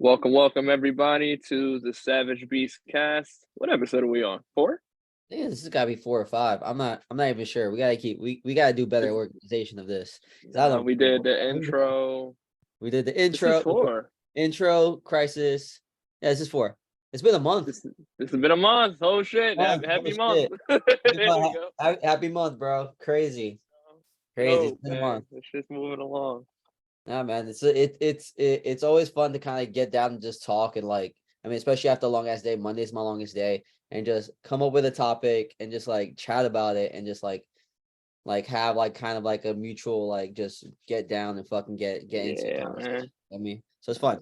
Welcome everybody to the Savage Beast Cast. What episode are we on? 4? I think this has got to be 4 or 5. I'm not even sure. We gotta do better organization of this. I don't We did remember. the intro. We did the This is intro, 4. crisis. Yeah, this is 4. It's been a month. This has been a month. Oh shit! Happy month. Shit. There we go. Happy month, bro. Crazy. It's been a Man, month. it's just moving along. Nah, man. It's always fun to kind of get down and just talk and especially after a long ass day. Monday's my longest day, and just come up with a topic and just like chat about it and just have kind of like a mutual just get down and fucking get into the conversation. So it's fun.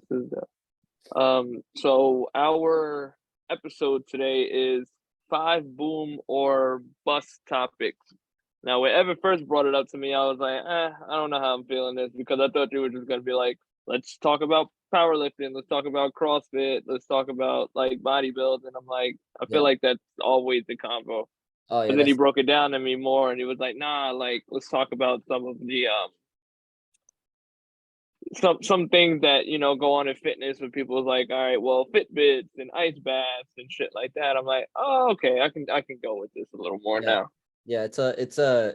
So our episode today is 5 boom or bust topics. Now, when Evan first brought it up to me, I was like, I don't know how I'm feeling this, because I thought you were just gonna be like, let's talk about powerlifting, let's talk about CrossFit, let's talk about like bodybuilding. I'm like, I feel like that's always the convo. Oh yeah. But then he broke it down to me more, and he was like, nah, like let's talk about some of the some things that go on in fitness when people's like, all right, well, Fitbits and ice baths and shit like that. I'm like, oh, okay, I can go with this a little more now. Yeah, it'll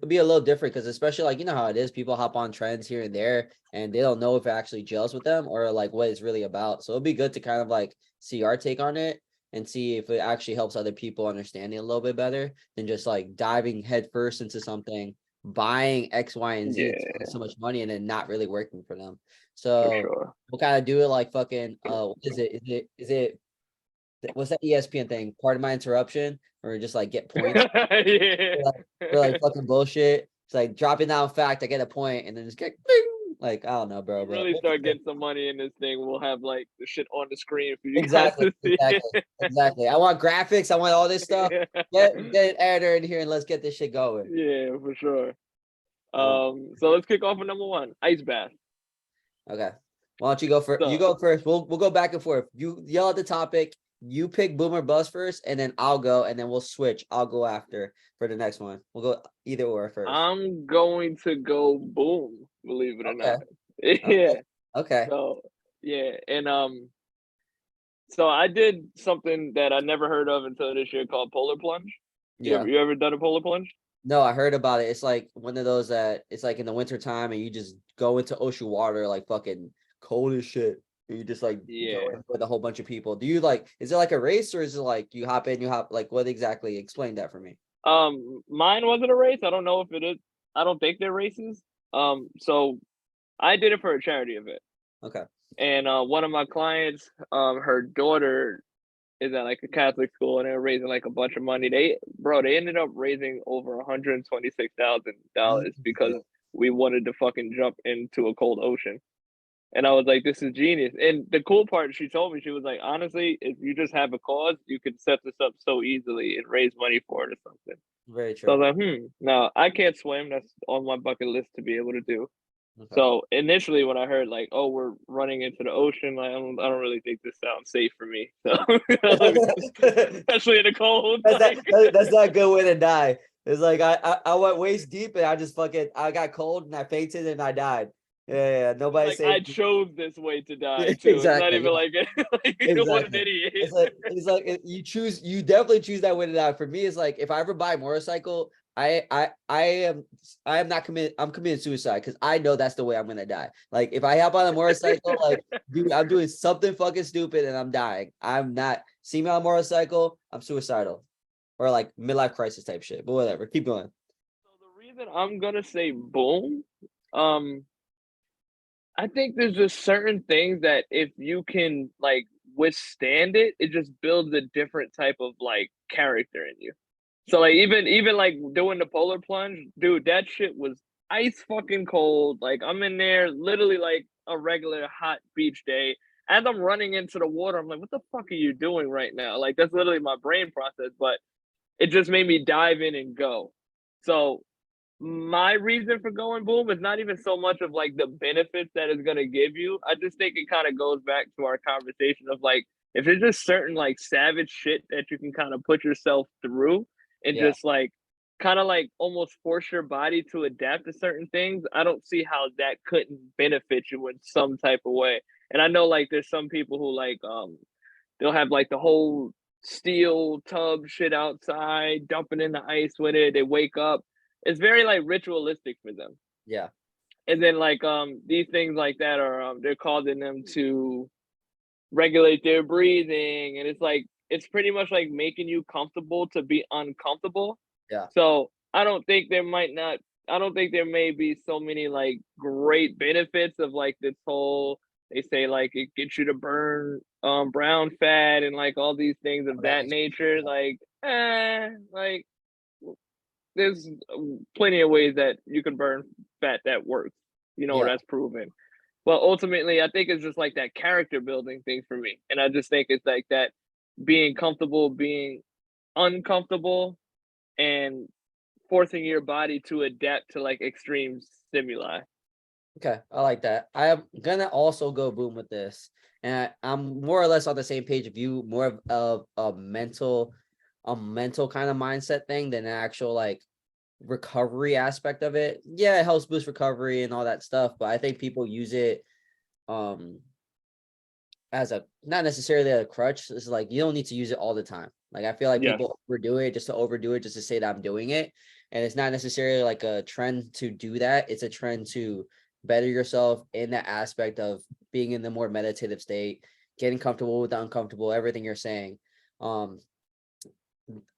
be a little different because especially how it is, people hop on trends here and there and they don't know if it actually gels with them or like what it's really about. So it'll be good to kind of see our take on it and see if it actually helps other people understand it a little bit better than just diving headfirst into something, buying X, Y, and Z, so much money and then not really working for them. So we'll kind of do it like fucking what is it what's that ESPN thing? Part of my interruption, or just get points. for fucking bullshit. It's dropping down fact. I get a point, and then just get ding! I don't know, bro. Really start getting some money in this thing. We'll have the shit on the screen for you exactly, guys to see. Exactly. I want graphics. I want all this stuff. Get an editor in here and let's get this shit going. Yeah, for sure. So let's kick off with number 1, ice bath. Okay. Why don't you go first? You go first. We'll go back and forth. You yell at the topic. You pick boom or bust first, and then I'll go, and then we'll switch. I'll go after for the next one. We'll go either or first. I'm going to go boom, believe it or not. Yeah. Okay. So yeah, and so I did something that I never heard of until this year called polar plunge. Yeah. You ever done a polar plunge? No, I heard about it. It's like one of those that it's like in the winter time and you just go into ocean water fucking cold as shit. And you just go in with a whole bunch of people. Do you is it like a race or is it you hop in, what exactly? Explain that for me. Mine wasn't a race. I don't know if it is. I don't think they're races. So I did it for a charity event. Okay. And one of my clients, her daughter is at a Catholic school, and they're raising a bunch of money. They ended up raising over $126,000 because we wanted to fucking jump into a cold ocean. And I was like, this is genius. And the cool part, she told me, she was like, honestly, if you just have a cause, you could set this up so easily and raise money for it or something. Very true. So I was like, now I can't swim. That's on my bucket list to be able to do. Okay. So initially when I heard oh, we're running into the ocean, I don't really think this sounds safe for me. So especially in the cold. That's not a good way to die. It's I went waist deep and I got cold and I fainted and I died. Yeah. Nobody said I chose this way to die too. Exactly. It's not even exactly. What an idiot. You definitely choose that way to die. For me, it's if I ever buy a motorcycle, I am not committed. I'm committing suicide because I know that's the way I'm gonna die. If I hop on a motorcycle, dude, I'm doing something fucking stupid and I'm dying. I'm not. See me on a motorcycle, I'm suicidal, or midlife crisis type shit. But whatever, keep going. So the reason I'm gonna say boom, I think there's just certain things that if you can withstand it, it just builds a different type of character in you. So even doing the polar plunge, dude, that shit was ice fucking cold. I'm in there literally a regular hot beach day. As I'm running into the water, I'm like, what the fuck are you doing right now? That's literally my brain process, but it just made me dive in and go. So my reason for going boom is not even so much of the benefits that it's going to give you. I just think it kind of goes back to our conversation of if there's just certain savage shit that you can kind of put yourself through and just kind of almost force your body to adapt to certain things, I don't see how that couldn't benefit you in some type of way. And I know like there's some people who like they'll have like the whole steel tub shit outside, dumping in the ice with it. They wake up. It's very like ritualistic for them. Yeah. And then like these things like that are they're causing them to regulate their breathing, and it's like it's pretty much like making you comfortable to be uncomfortable. Yeah. So I don't think there may be so many like great benefits of like this whole, they say like it gets you to burn brown fat and like all these things of that nature. Like like there's plenty of ways that you can burn fat that works. You know, Yeah. that's proven. But ultimately, I think it's just like that character building thing for me. And I just think it's like that being comfortable, being uncomfortable, and forcing your body to adapt to like extreme stimuli. Okay, I like that. I am gonna also go boom with this, and I'm more or less on the same page of you, more of a mental kind of mindset thing than an actual like recovery aspect of it. Yeah, it helps boost recovery and all that stuff, but I think people use it um as a not necessarily a crutch. It's like you don't need to use it all the time. Like I feel like Yes, people overdo it just to overdo it, just to say that I'm doing it. And it's not necessarily like a trend to do that. It's a trend to better yourself in that aspect of being in the more meditative state, getting comfortable with the uncomfortable, everything you're saying. Um,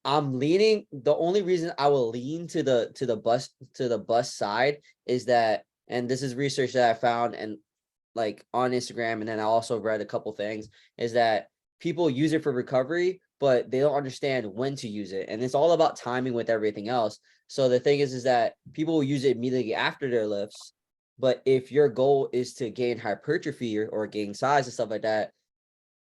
I'm leaning, the only reason I will lean to the bus side is that, and this is research that I found and like on Instagram, and then I also read a couple things, is that people use it for recovery, but they don't understand when to use it. And it's all about timing with everything else. So the thing is that people will use it immediately after their lifts. But if your goal is to gain hypertrophy or gain size and stuff like that,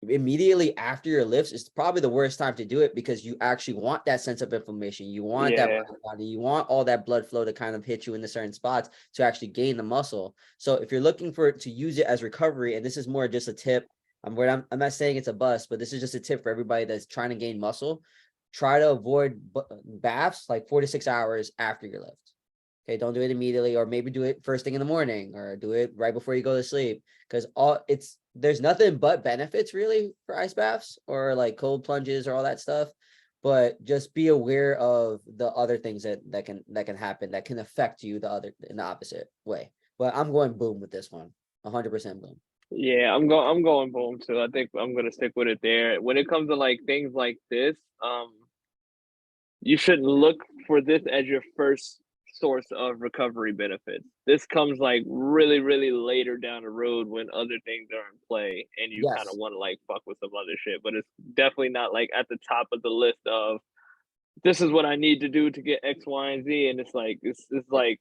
immediately after your lifts is probably the worst time to do it, because you actually want that sense of inflammation. You want that yeah, body, you want all that blood flow to kind of hit you in the certain spots to actually gain the muscle. So if you're looking for it to use it as recovery, and this is more just a tip, I'm not saying it's a bust, but this is just a tip for everybody that's trying to gain muscle. Try to avoid baths like 4 to 6 hours after your lift. Okay, don't do it immediately, or maybe do it first thing in the morning, or do it right before you go to sleep. Because there's nothing but benefits really for ice baths or like cold plunges or all that stuff. But just be aware of the other things that can happen that can affect you in the opposite way. But I'm going boom with this one. 100% boom. yeah. I'm going boom too. I think I'm gonna stick with it there. When it comes to like things like this, you shouldn't look for this as your first source of recovery benefits. This comes like really, really later down the road when other things are in play and you kind of Yes. want to like fuck with some other shit. But it's definitely not like at the top of the list of this is what I need to do to get X, Y, and Z. And it's like it's Yeah. like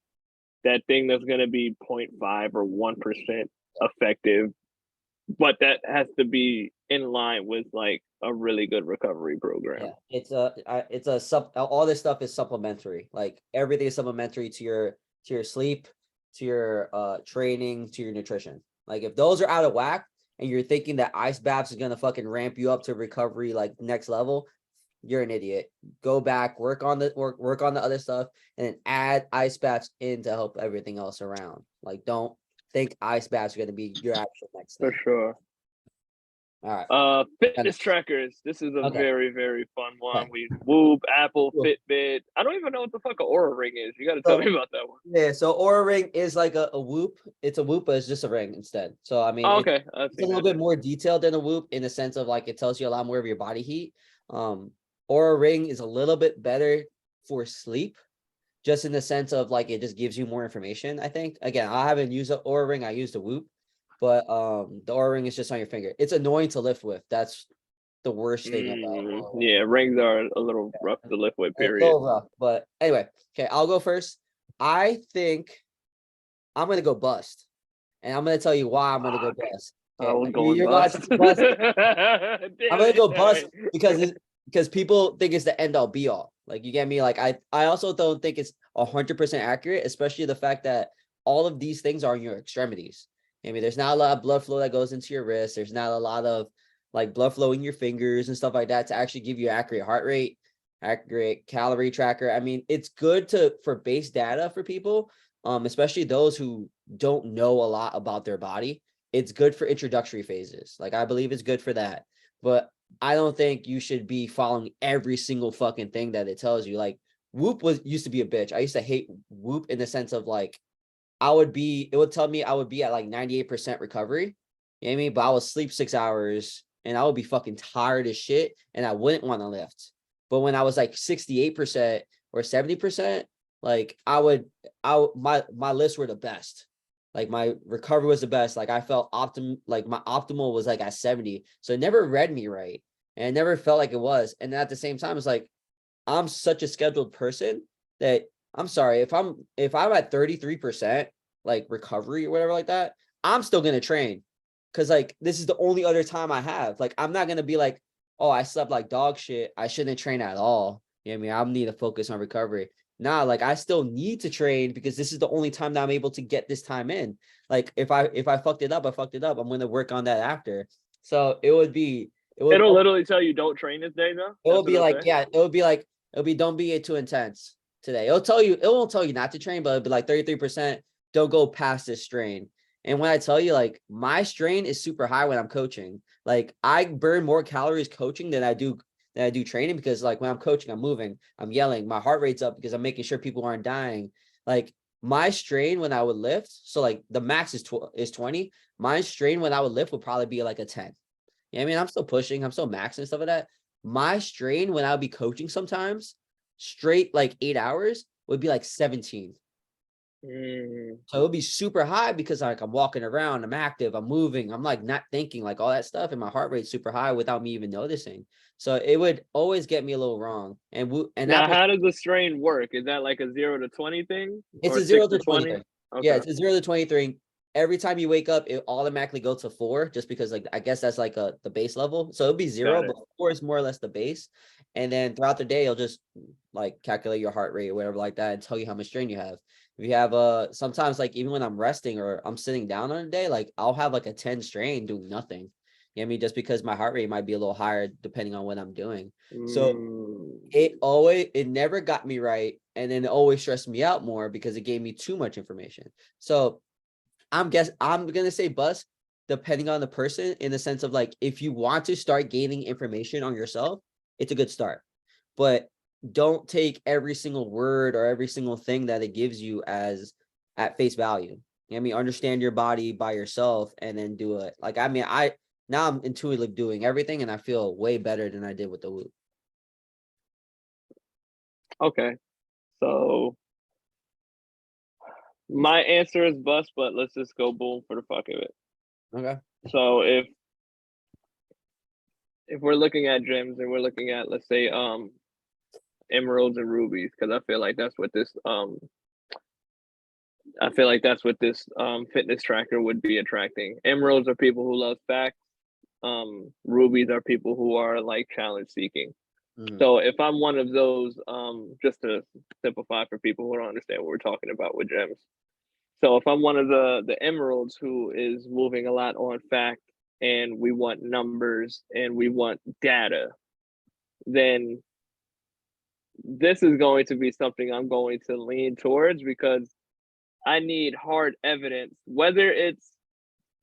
that thing that's gonna be 0.5 or 1% effective, but that has to be in line with like a really good recovery Yeah, program. it's a all this stuff is supplementary. Like everything is supplementary to your sleep, to your training, to your nutrition. Like if those are out of whack and you're thinking that ice baths is gonna fucking ramp you up to recovery like next level, you're an idiot. Go back, work on the other stuff, and then add ice baths in to help everything else around. Like don't think ice baths are gonna be your actual next For thing. sure. All right. Fitness trackers. This is a Okay. very, very fun one. Okay. We Whoop, Apple, Cool. Fitbit. I don't even know what the fuck a Aura Ring is. You got to tell So me about that one. yeah, so Aura Ring is like a Whoop. It's a Whoop, but it's just a ring instead. So I mean, Oh, okay, I've it's a seen little that. bit more detailed than a Whoop in the sense of like it tells you a lot more of your body heat. Aura Ring is a little bit better for sleep, just in the sense of like it just gives you more information. I think again, I haven't used the Aura Ring. I used a Whoop, but the Aura Ring is just on your finger. It's annoying to lift with. That's the worst thing about Aura Ring. Yeah, rings are a little rough to lift with. A Period. little rough, but anyway, okay, I'll go first. I think I'm gonna go bust. And I'm gonna tell you why I'm gonna go Fuck, bust. I Okay, was going you're gonna bust. say bust. Damn I'm gonna it! go bust because people think it's the end all be all. Like you get me? Like I also don't think it's 100% accurate, especially the fact that all of these things are in your extremities. I mean, there's not a lot of blood flow that goes into your wrist. There's not a lot of like blood flow in your fingers and stuff like that to actually give you accurate heart rate, accurate calorie tracker. I mean, it's good for base data for people, especially those who don't know a lot about their body. it's good for introductory phases. Like I believe it's good for that. But I don't think you should be following every single fucking thing that it tells you. Like Whoop used to be a bitch. I used to hate Whoop in the sense of like it would tell me I would be at like 98% recovery. You know what I mean? But I would sleep 6 hours and I would be fucking tired as shit and I wouldn't want to lift. But when I was like 68% or 70%, like my lifts were the best. Like my recovery was the best. Like I felt like my optimal was like at 70. So it never read me right. And it never felt like it was. And at the same time, it's like I'm such a scheduled person that I'm sorry, if I'm at 33% like recovery or whatever like that, I'm still gonna train. Cause like this is the only other time I have. Like I'm not gonna be like, oh, I slept like dog shit, I shouldn't train at all. You know what I mean? I need to focus on recovery. Nah, like I still need to train because this is the only time that I'm able to get this time in. Like if I fucked it up, I fucked it up. I'm gonna work on that after. So it would It'll literally tell you don't train this day though. it That's will what be it'll like, say. yeah, it'll be don't be too intense today. It won't tell you not to train, but it'll be like 33%, don't go past this strain. And when I tell you, like, my strain is super high when I'm coaching. Like I burn more calories coaching than I do training because like when I'm coaching, I'm moving, I'm yelling, my heart rate's up because I'm making sure people aren't dying. Like my strain when I would lift, so like the max is 20. My strain when I would lift would probably be like a 10. Yeah, I mean, I'm still pushing, I'm still maxing and stuff like that. My strain when I would be coaching sometimes, straight like 8 hours would be like 17. So it would be super high because like I'm walking around, I'm active, I'm moving, I'm like not thinking like all that stuff, and my heart rate's super high without me even noticing. So it would always get me a little wrong. And Now, that was how does the strain work? Is that like a 0 to 20 thing it's or a six 0 to to 20 twenty? thing. Yeah, Okay, it's a 0 to 23. Every time you wake up, it automatically goes to 4 just because like I guess that's like the base level. So it'll be 0, got but it. 4 is more or less the base. And then throughout the day, it'll just like calculate your heart rate or whatever like that and tell you how much strain you have. If you have sometimes like even when I'm resting or I'm sitting down on a day, like I'll have like a 10 strain doing nothing. You know what I mean? Just because my heart rate might be a little higher depending on what I'm doing. So Mm, it never got me right, and then it always stressed me out more because it gave me too much information. So I'm gonna say bust depending on the person in the sense of like if you want to start gaining information on yourself, it's a good start. But don't take every single word or every single thing that it gives you as at face value. You know what I mean, understand your body by yourself and then do it. Like I mean, now I'm intuitively doing everything and I feel way better than I did with the Whoop. okay, so my answer is bust, but let's just go boom for the fuck of it. Okay. So if we're looking at gems and we're looking at, let's say, emeralds and rubies, because I feel like that's what this fitness tracker would be attracting. Emeralds are people who love facts. Rubies are people who are like challenge seeking. Mhm. So if I'm one of those, just to simplify for people who don't understand what we're talking about with gems. So if I'm one of the emeralds who is moving a lot on fact and we want numbers and we want data, then this is going to be something I'm going to lean towards because I need hard evidence, whether it's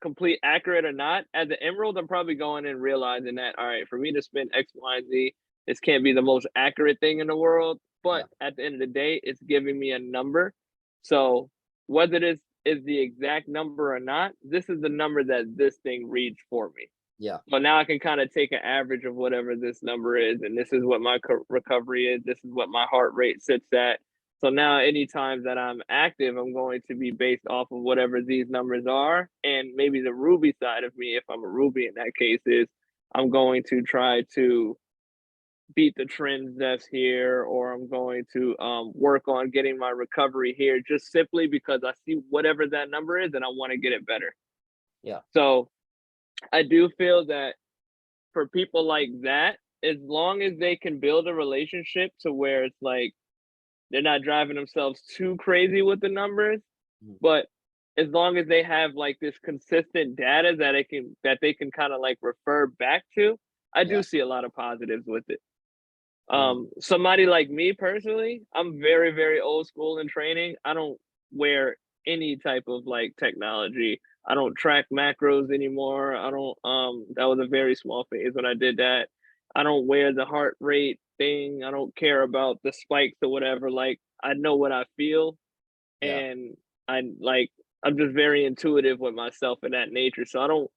complete accurate or not. As an emerald, I'm probably going and realizing that, all right, for me to spend X, Y, and Z, this can't be the most accurate thing in the world. Yeah. But at the end of the day, it's giving me a number. So whether this is the exact number or not, this is the number that this thing reads for me. Yeah. So now I can kind of take an average of whatever this number is, and this is what my recovery is. This is what my heart rate sits at. So now, any time that I'm active, I'm going to be based off of whatever these numbers are, and maybe the Ruby side of me, if I'm a Ruby in that case, is I'm going to try to beat the trends that's here, or I'm going to work on getting my recovery here, just simply because I see whatever that number is, and I want to get it better. Yeah. So I do feel that for people like that, as long as they can build a relationship to where it's like they're not driving themselves too crazy with the numbers, Mhm. but as long as they have like this consistent data that they can kind of like refer back to, I do Yeah. see a lot of positives with it. Mhm. Somebody like me personally, I'm very, very old school in training. I don't wear any type of like technology. I don't track macros anymore. I don't that was a very small phase when I did that. I don't wear the heart rate thing. I don't care about the spikes or whatever. Like I know what I feel, Yeah. and I like I'm just very intuitive with myself in that nature. So I don't,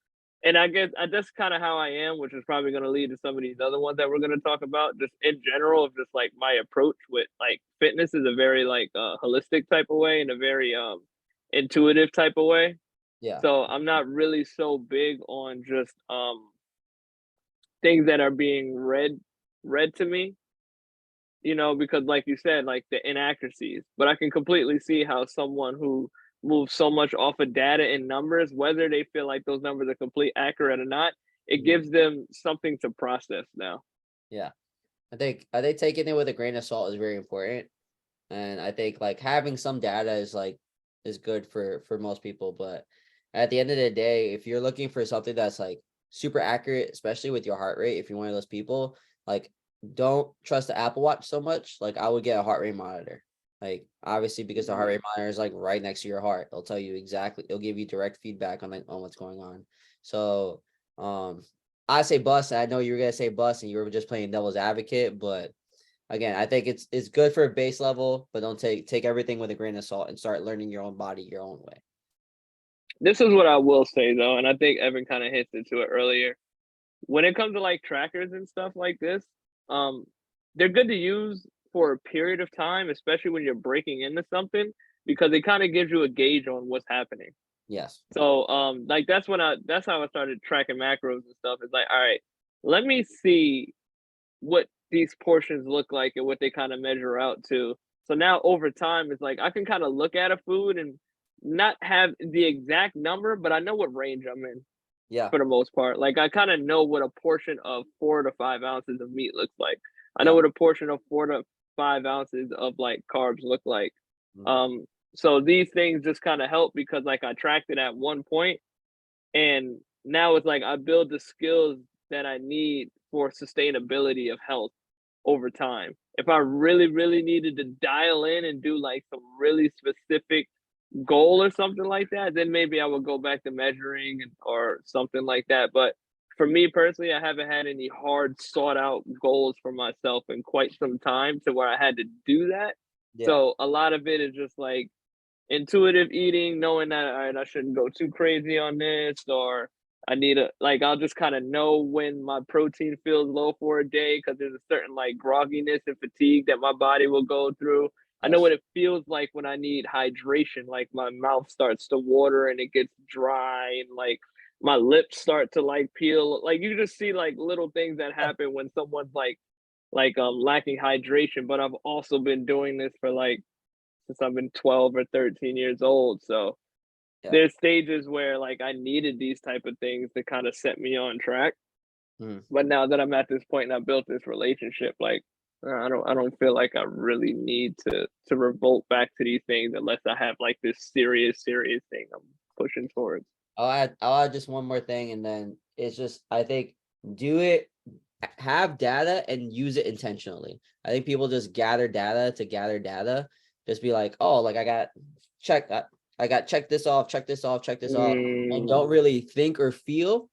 and I guess that's kind of how I am, which is probably going to lead to some of these other ones that we're going to talk about. Just in general, of just like my approach with like fitness is a very like holistic type of way and a very intuitive type of way. Yeah. So I'm not really so big on just things that are being read to me, because like you said, like the inaccuracies. But I can completely see how someone who moves so much off of data and numbers, whether they feel like those numbers are complete accurate or not, it Mhm. gives them something to process now. Yeah. I think taking it with a grain of salt is very important. And I think like having some data is good for most people. But at the end of the day, if you're looking for something that's like super accurate, especially with your heart rate, if you're one of those people, like don't trust the Apple Watch so much. Like I would get a heart rate monitor. Like obviously because the heart Mhm. rate monitor is like right next to your heart. It'll tell you exactly, it'll give you direct feedback on what's going on. So um I say bust. I know you were gonna say bust and you were just playing devil's advocate, but again, I think it's good for a base level, but don't take everything with a grain of salt and start learning your own body your own way. This is what I will say though, and I think Evan kind of hits into it earlier. When it comes to like trackers and stuff like this, um, they're good to use for a period of time, especially when you're breaking into something, because it kind of gives you a gauge on what's happening. Yes. So, like that's how I started tracking macros and stuff. It's like, all right, let me see what these portions look like and what they kind of measure out to. So now over time, it's like I can kind of look at a food and not have the exact number, but I know what range I'm in Yeah. for the most part. Like I kind of know what a portion of 4 to 5 ounces of meat looks like. I know Yeah. what a portion of 4 to 5 ounces of like carbs look like. Mhm. Um, so these things just kind of help because like I tracked it at one point, and now it's like I build the skills that I need for sustainability of health over time. If I really, really needed to dial in and do like some really specific goal or something like that, then maybe I would go back to measuring or something like that. But for me personally, I haven't had any hard sought out goals for myself in quite some time to where I had to do that. Yeah. So a lot of it is just like intuitive eating, knowing that all right, I shouldn't go too crazy on this, or I need a like I'll just kind of know when my protein feels low for a day because there's a certain like grogginess and fatigue that my body will go through. I know Yes. what it feels like when I need hydration, like my mouth starts to water and it gets dry and like my lips start to like peel. Like you just see like little things that happen when someone's like lacking hydration. But I've also been doing this for like since I've been 12 or 13 years old. So Yeah. there's stages where like I needed these type of things to kind of set me on track. Mhm. But now that I'm at this point and I built this relationship, like I don't feel like I really need to revolt back to these things unless I have like this serious thing I'm pushing towards. I'll add just one more thing and then it's just I think do it have data and use it intentionally. I think people just gather data to gather data. Just be like, oh, like I got check I got check this off, check this off, check this off, and Mm, don't really think or feel.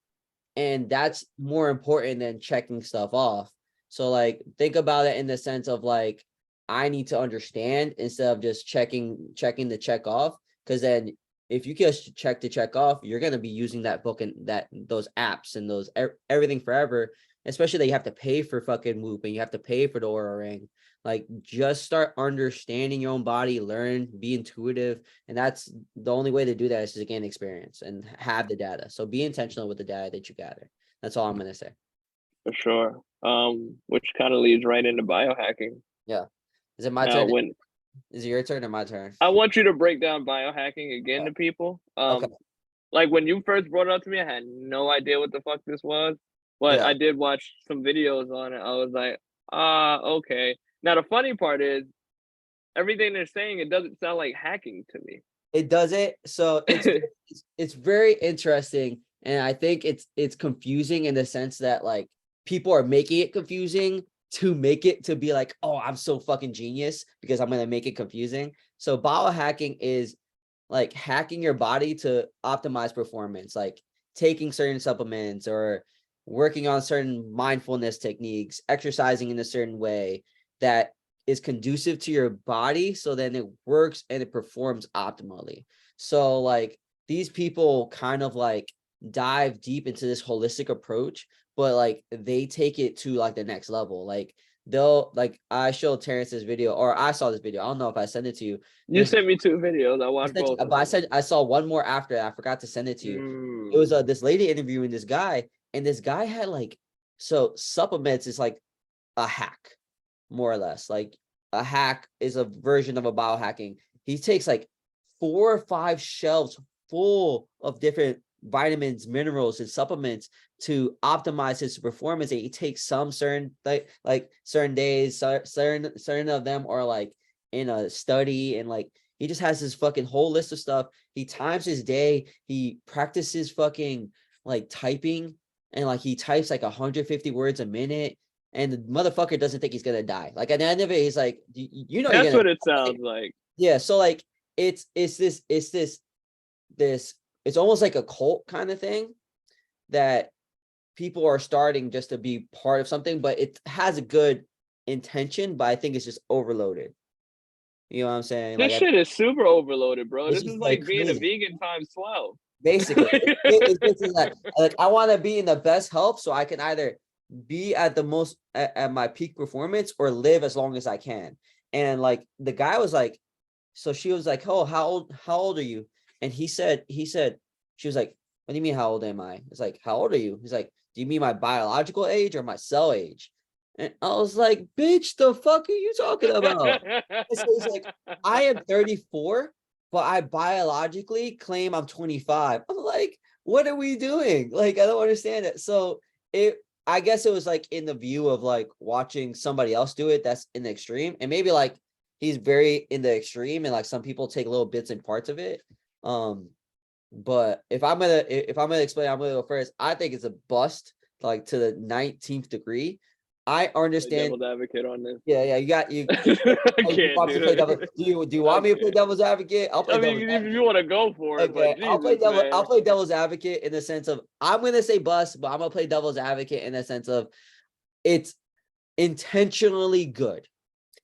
And that's more important than checking stuff off. So like think about it in the sense of like I need to understand instead of just checking the check off. Because then if you just check to check off, you're gonna be using that book and that those apps and those everything forever. Especially that you have to pay for fucking Whoop and you have to pay for the Aura Ring. Like just start understanding your own body, learn, be intuitive, and that's the only way to do that is to gain experience and have the data. So be intentional with the data that you gather. That's all I'm gonna say. for sure. Which kind of leads right into biohacking. Yeah. Is it my Now, turn? when Is it your turn or my turn? I want you to break down biohacking again to people. Okay. Like when you first brought it up to me, I had no idea what the fuck this was, but Yeah. I did watch some videos on it. I was like, okay. Now the funny part is everything they're saying, it doesn't sound like hacking to me. It does it. So it's very interesting. And I think it's confusing in the sense that like people are making it confusing to make it to be like, oh, I'm so fucking genius because I'm gonna make it confusing. So biohacking is like hacking your body to optimize performance, like taking certain supplements or working on certain mindfulness techniques, exercising in a certain way that is conducive to your body, so then it works and it performs optimally. So like these people kind of like dive deep into this holistic approach, but like they take it to like the next level. Like they'll like I showed Terrence this video, or I saw this video. I don't know if I sent it to you. You There's sent me 2 videos. I watched both of but I them. said I saw one more after that. I forgot to send it to you. It Mm. was this lady interviewing this guy, and this guy had like, so supplements is like a hack, more or less. Like a hack is a version of a biohacking. He takes like 4 or 5 shelves full of different vitamins, minerals, and supplements to optimize his performance. And he takes some certain like certain days, certain of them are like in a study, and like he just has this fucking whole list of stuff. He times his day. He practices fucking like typing, and like he types like 150 words a minute. And the motherfucker doesn't think he's gonna die. Like at the end of it, he's like, you know, you're That's gonna what it die. sounds like. Yeah. So like it's it's almost like a cult kind of thing that people are starting just to be part of something, but it has a good intention, but I think it's just overloaded. You know what I'm saying? This Like shit is super overloaded, bro. it's This is just like like being a crazy. vegan times 12. Basically, it's basically like I want to be in the best health so I can either be at the most at my peak performance or live as long as I can. And like the guy was like, so she was like, "Oh, how old are you?" And he said, she was like, "What do you mean, how old am I?" It's like, "How old are you?" He's like, "Do you mean my biological age or my cell age?" And I was like, "Bitch, the fuck are you talking about?" And so he's like, "I am 34, but I biologically claim I'm 25." I'm like, "What are we doing?" Like, I don't understand it. So I guess it was like in the view of like watching somebody else do it that's in the extreme, and maybe like he's very in the extreme, and like some people take little bits and parts of it. But if I'm gonna explain, I'm gonna go first. I think it's a bust, like to the 19th degree. I Play understand. devil's advocate on this. Yeah, yeah, you got you. I Oh, you can't want me to do play devil? it. Do you I want me to play can't. devil's advocate? I'll I play devil's mean, if you advocate. want to go for it, Okay, but Jesus, I'll man. play devil's advocate in the sense of I'm gonna say bust, but I'm gonna play devil's advocate in the sense of it's intentionally good.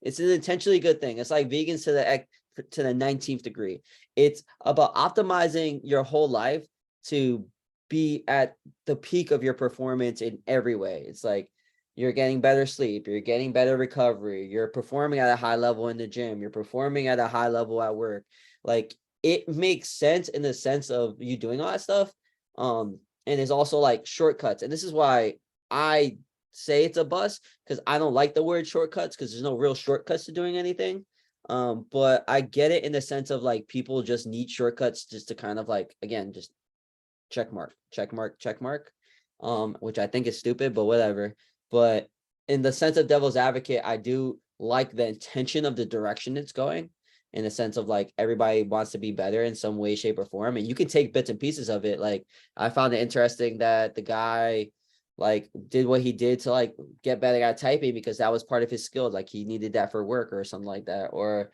It's an intentionally good thing. It's like vegans to the 19th degree. It's about optimizing your whole life to be at the peak of your performance in every way. It's like you're getting better sleep, you're getting better recovery, you're performing at a high level in the gym, you're performing at a high level at work. Like it makes sense in the sense of you doing all that stuff. And it's also like shortcuts. And this is why I say it's a bust, because I don't like the word shortcuts, because there's no real shortcuts to doing anything. But I get it in the sense of like people just need shortcuts just to kind of like, again, just check mark, check mark, check mark. Which I think is stupid, but whatever. But in the sense of devil's advocate, I do like the intention of the direction it's going, in the sense of like everybody wants to be better in some way, shape, or form. And you can take bits and pieces of it. Like I found it interesting that the guy like did what he did to like get better at typing because that was part of his skill. Like he needed that for work or something like that. Or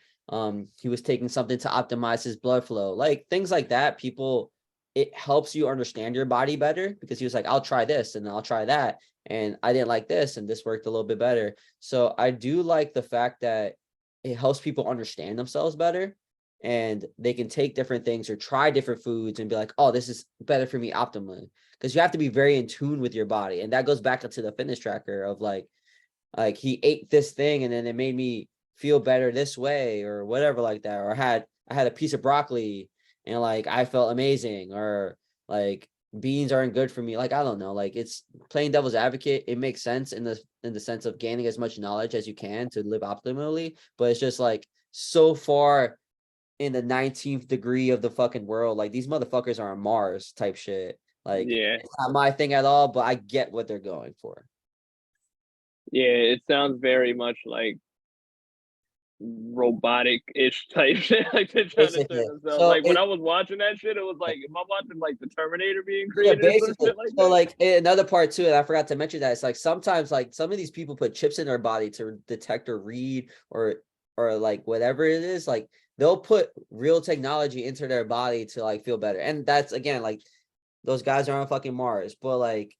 he was taking something to optimize his blood flow, like things like that. People, it helps you understand your body better, because he was like, I'll try this and I'll try that, and I didn't like this and this worked a little bit better. So I do like the fact that it helps people understand themselves better, and they can take different things or try different foods and be like, oh, this is better for me optimally. Because you have to be very in tune with your body. And that goes back into the fitness tracker of like he ate this thing and then it made me feel better this way or whatever like that. Or I had a piece of broccoli and like I felt amazing. Or like beans aren't good for me. Like I don't know. Like it's playing devil's advocate. It makes sense in the sense of gaining as much knowledge as you can to live optimally. But it's just like so far in the 19th degree of the fucking world. Like these motherfuckers are on Mars type shit. Like Yeah, it's not my thing at all, but I get what they're going for. yeah. It sounds very much like robotic-ish type shit. Like they're trying to turn Basically. themselves. So Like when I was watching that shit, it was like, am I watching like the Terminator being yeah, created or some basically. shit like So that? like another part too, and I forgot to mention that it's like sometimes like some of these people put chips in their body to detect or read or like whatever it is. Like they'll put real technology into their body to like feel better. And that's again like those guys are on fucking Mars, but like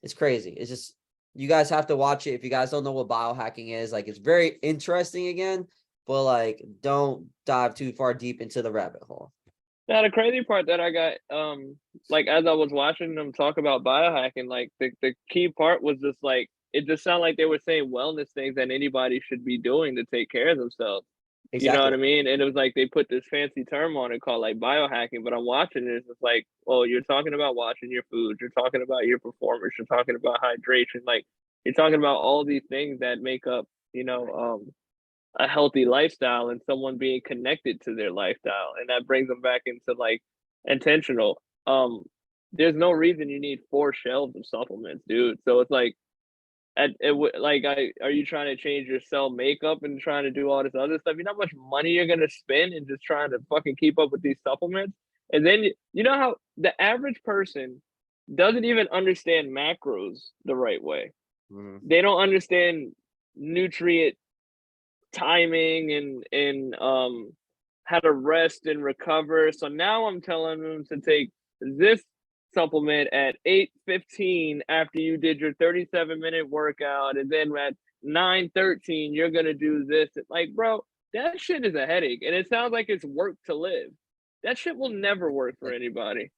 it's crazy. It's just you guys have to watch it if you guys don't know what biohacking is. Like it's very interesting again, but like don't dive too far deep into the rabbit hole. Now the crazy part that I got, like as I was watching them talk about biohacking, like the key part was just like it just sounded like they were saying wellness things that anybody should be doing to take care of themselves. You know what Exactly. I mean? And it was like they put this fancy term on it called like biohacking, but I'm watching it, it's just like, oh, you're talking about watching your food, you're talking about your performance, you're talking about hydration, like you're talking about all these things that make up, a healthy lifestyle and someone being connected to their lifestyle. And that brings them back into like intentional. There's no reason you need 4 shelves of supplements, dude. So it's like are you trying to change your cell makeup and trying to do all this other stuff? You know how much money you're gonna spend in just trying to fucking keep up with these supplements? And then you know how the average person doesn't even understand macros the right way. Mhm. They don't understand nutrient timing and how to rest and recover. So now I'm telling them to take this supplement at 8:15 after you did your 37-minute workout, and then at 9:13 you're gonna do this. Like, bro, that shit is a headache, and it sounds like it's work to live. That shit will never work for anybody.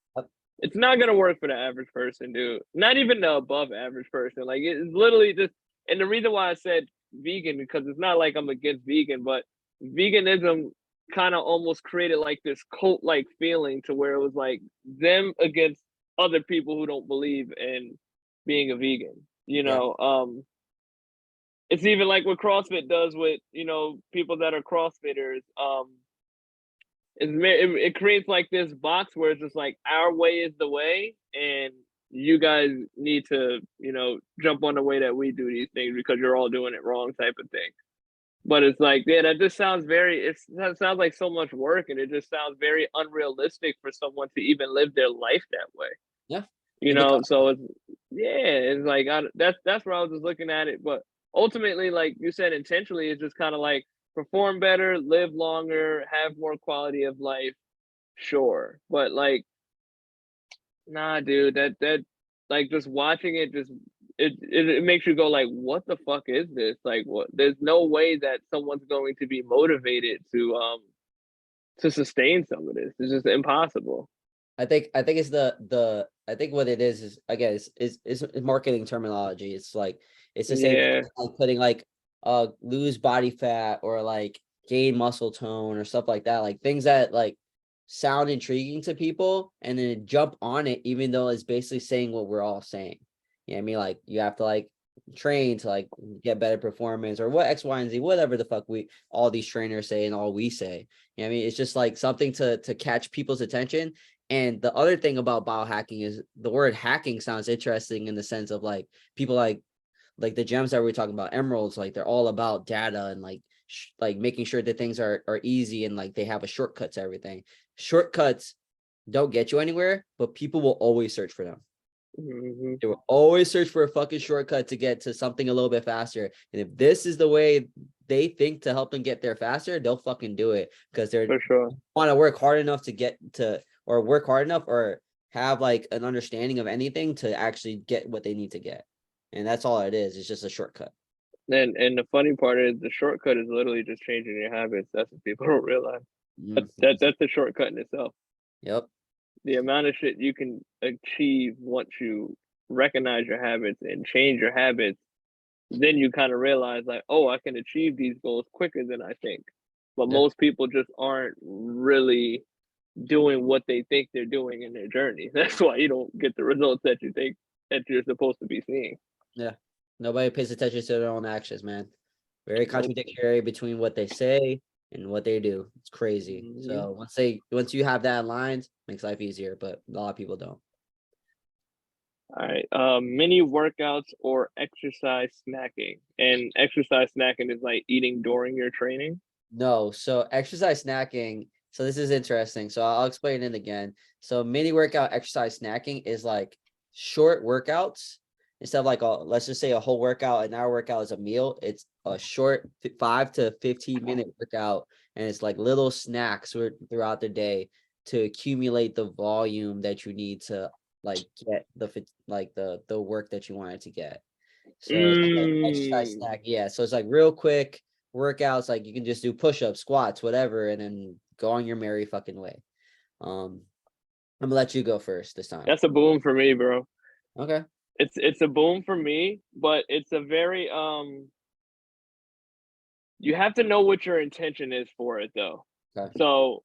It's not gonna work for the average person, dude. Not even the above average person. Like it's literally just, and the reason why I said vegan because it's not like I'm against vegan, but veganism kind of almost created like this cult like feeling to where it was like them against other people who don't believe in being a vegan. Yeah. It's even like what CrossFit does with people that are CrossFitters. It creates like this box where it's just like our way is the way, and you guys need to jump on the way that we do these things because you're all doing it wrong type of thing. But it's like, yeah, that just sounds that sounds like so much work, and it just sounds very unrealistic for someone to even live their life that way. Yeah. It becomes So it's yeah, it's like that's where I was just looking at it. But ultimately, like you said, intentionally, it's just kind of like perform better, live longer, have more quality of life. Sure, but like, nah, dude, that like just watching it just it makes you go like, what the fuck is this? Like, what? There's no way that someone's going to be motivated to sustain some of this. It's just impossible. I think it's the I think what it is again is marketing terminology. It's like it's the same thing Yeah. as, like putting like lose body fat or like gain muscle tone or stuff like that. Like things that like sound intriguing to people and then jump on it even though it's basically saying what we're all saying. You know what I mean? Like you have to like train to like get better performance or what X, Y, and Z, whatever the fuck we all these trainers say and all we say. You know what I mean? It's just like something to catch people's attention. And the other thing about biohacking is the word hacking sounds interesting in the sense of like people like the gems that we're talking about, emeralds, like they're all about data and like making sure that things are easy and like they have a shortcut to everything. Shortcuts don't get you anywhere, but people will always search for them. Hmm. They will always search for a fucking shortcut to get to something a little bit faster. And if this is the way they think to help them get there faster, they'll fucking do it because they're For sure. want to work hard enough to get to or work hard enough or have like an understanding of anything to actually get what they need to get. And that's all it is. It's just a shortcut. And the funny part is the shortcut is literally just changing your habits. That's what people don't realize. Mhm. That's the shortcut in itself. Yep. The amount of shit you can achieve once you recognize your habits and change your habits, then you kind of realize like, oh, I can achieve these goals quicker than I think. But Yeah. most people just aren't really doing what they think they're doing in their journey. That's why you don't get the results that you think that you're supposed to be seeing. Yeah. Nobody pays attention to their own actions, man. Very Nope. contradictory between what they say and what they do. It's crazy. Hmm. So once you have that aligned, makes life easier, but a lot of people don't. All right. Mini workouts or exercise snacking. And exercise snacking is like eating during your training. No, so exercise snacking. So this is interesting. So I'll explain it again. So mini workout exercise snacking is like short workouts instead of like let's just say a whole workout, an hour workout is a meal. It's a short 5 to 15 minute workout and it's like little snacks throughout the day to accumulate the volume that you need to like get the work that you wanted to get. So it's like exercise Mm. snack. Yeah. So it's like real quick workouts. Like you can just do push-ups, squats, whatever, and then go on your merry fucking way. I'm gonna let you go first this time. That's a boom for me, bro. Okay. It's a boom for me, but it's a very you have to know what your intention is for it though. Okay. So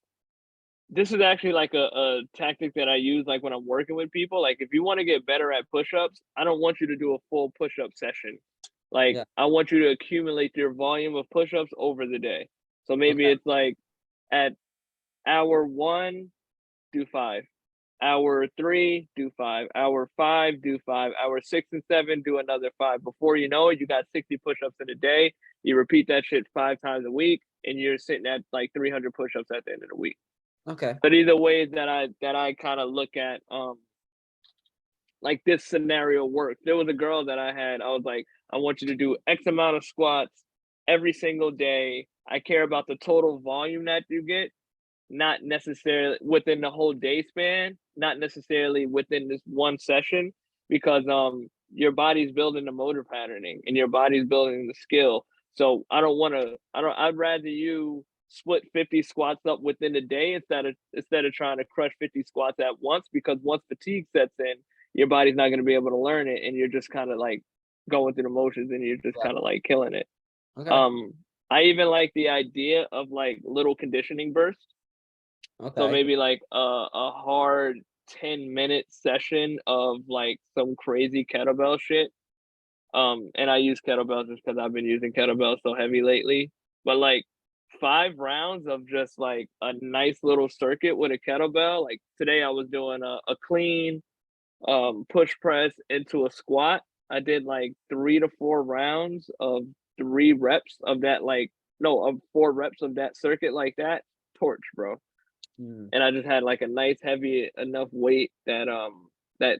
this is actually like a tactic that I use like when I'm working with people. Like if you want to get better at push-ups, I don't want you to do a full push-up session. Like Yeah. I want you to accumulate your volume of push-ups over the day. So maybe Okay. it's like at hour 1, do 5. Hour 3, do 5. Hour 5, do 5. Hour 6 and 7, do another 5. Before you know it, you got 60 push-ups in a day. You repeat that shit 5 times a week, and you're sitting at like 300 push-ups at the end of the week. Okay. But either way that I kind of look at like this scenario works. There was a girl that I had. I was like, I want you to do X amount of squats every single day. I care about the total volume that you get, not necessarily within the whole day span, not necessarily within this one session, because your body's building the motor patterning and your body's building the skill. So I'd rather you split 50 squats up within the day instead of trying to crush 50 squats at once, because once fatigue sets in, your body's not going to be able to learn it, and you're just kind of like going through the motions and you're just Yeah. kind of like killing it. Okay. um I even like the idea of like little conditioning bursts. So Okay. maybe like a hard 10-minute session of like some crazy kettlebell shit. And I use kettlebells just because I've been using kettlebells so heavy lately. But like 5 rounds of just like a nice little circuit with a kettlebell. Like today I was doing a clean push press into a squat. I did like 3 to 4 rounds of 3 reps of that, like no, of 4 reps of that circuit like that. Torch, bro. Mm. And I just had like a nice heavy enough weight that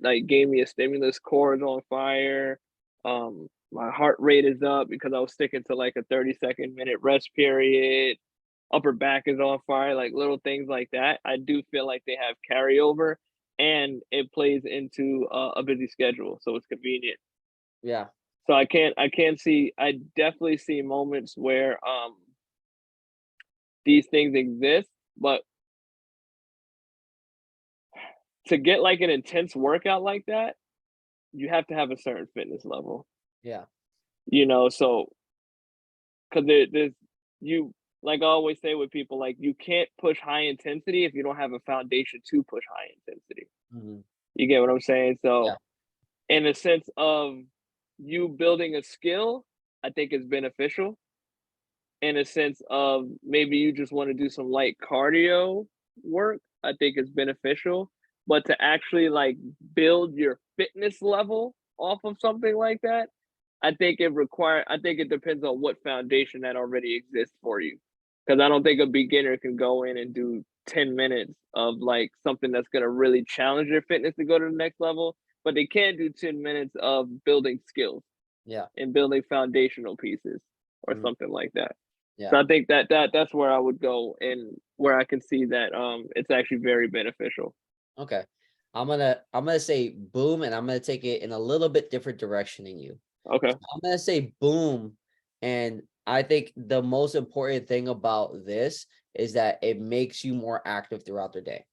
like gave me a stimulus. Core is on fire. My heart rate is up because I was sticking to like a 30-second-minute rest period. Upper back is on fire, like little things like that. I do feel like they have carryover, and it plays into a busy schedule, so it's convenient. Yeah. So I definitely see moments where these things exist, but to get like an intense workout like that, you have to have a certain fitness level, Yeah. so because there's you like I always say with people, like you can't push high intensity if you don't have a foundation to push high intensity. Mhm. You get what I'm saying? Yeah. So in a sense of you building a skill, I think is beneficial. In a sense of maybe you just want to do some light cardio work, I think is beneficial. But to actually like build your fitness level off of something like that, I think it depends on what foundation that already exists for you. Because I don't think a beginner can go in and do 10 minutes of like something that's going to really challenge their fitness to go to the next level, but they can do 10 minutes of building skills Yeah. and building foundational pieces or Mm. something like that. Yeah. So I think that's where I would go, and where I can see that it's actually very beneficial. Okay. I'm gonna say boom, and I'm gonna take it in a little bit different direction than you. Okay. I'm gonna say boom, and I think the most important thing about this is that it makes you more active throughout the day.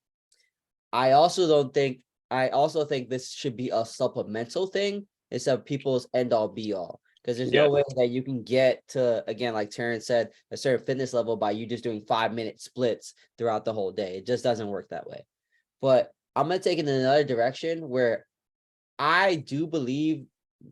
I also don't think I also think this should be a supplemental thing instead of people's end all be all. Because there's no Yes. way that you can get to, again, like Terrence said, a certain fitness level by you just doing 5-minute splits throughout the whole day. It just doesn't work that way. But I'm gonna take it in another direction where I do believe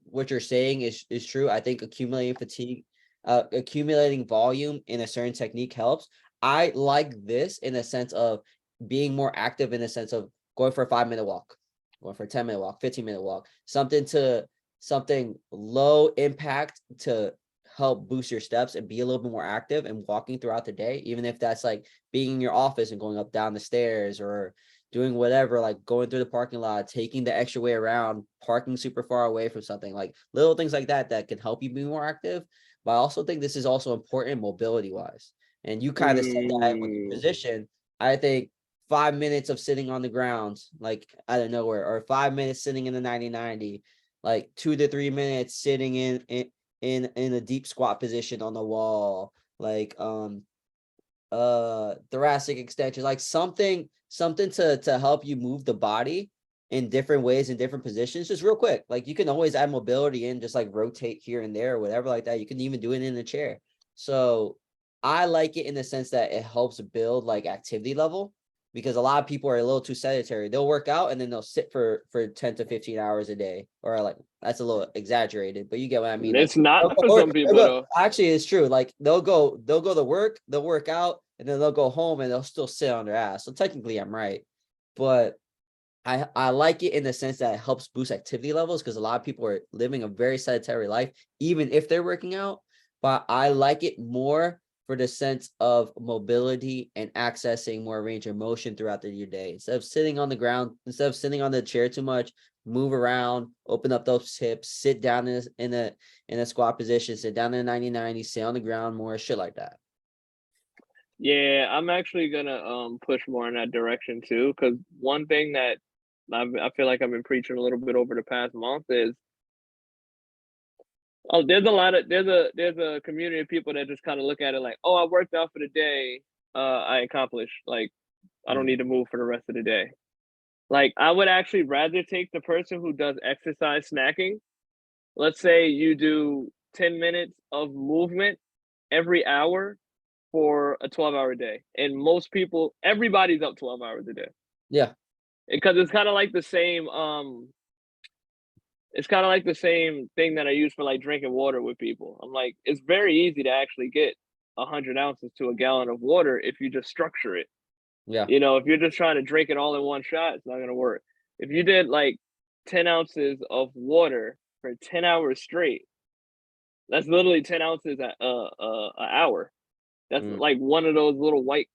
what you're saying is true. I think accumulating fatigue, accumulating volume in a certain technique helps. I like this in a sense of being more active in a sense of going for a 5-minute walk, going for a 10-minute walk, 15-minute walk, something low impact to help boost your steps and be a little bit more active and walking throughout the day, even if that's like being in your office and going up down the stairs or doing whatever, like going through the parking lot, taking the extra way around, parking super far away from something, like little things like that that can help you be more active. But I also think this is also important mobility wise. And you kind of said that with your Mm. position. I think 5 minutes of sitting on the ground, like out of nowhere, or 5 minutes sitting in the 90-90, like 2 to 3 minutes sitting in a deep squat position on the wall, like thoracic extension, like something to help you move the body in different ways in different positions, just real quick. Like you can always add mobility in, just like rotate here and there or whatever like that. You can even do it in a chair. So I like it in the sense that it helps build like activity level, because a lot of people are a little too sedentary. They'll work out and then they'll sit for 10 to 15 hours a day, or like that's a little exaggerated, but you get what I mean. Like It's not for some people though. actually, it's true. Like they'll go to work, they'll work out, and then they'll go home and they'll still sit on their ass. So technically I'm right. But I like it in the sense that it helps boost activity levels, because a lot of people are living a very sedentary life, even if they're working out. But I like it more for the sense of mobility and accessing more range of motion throughout your day. Instead of sitting on the ground, instead of sitting on the chair too much, move around, open up those hips, sit down in a squat position, sit down in a 90-90, sit on the ground more, shit like that. Yeah, I'm actually gonna push more in that direction too. Because one thing that I feel like I've been preaching a little bit over the past month is, there's a lot of there's a community of people that just kind of look at it like, oh, I worked out for the day, I accomplished. Like, I don't need to move for the rest of the day. Like, I would actually rather take the person who does exercise snacking. Let's say you do 10 minutes of movement every hour for a 12-hour day. And most people, everybody's up 12 hours a day. Yeah. Because it's kind of like the same it's kind of like the same thing that I use for like drinking water with people. I'm like, it's very easy to actually get 100 ounces to a gallon of water if you just structure it. Yeah. You know, if you're just trying to drink it all in one shot, it's not gonna work. If you did like 10 ounces of water for 10 hours straight, that's literally 10 ounces a hour. That's Mm. like one of those little white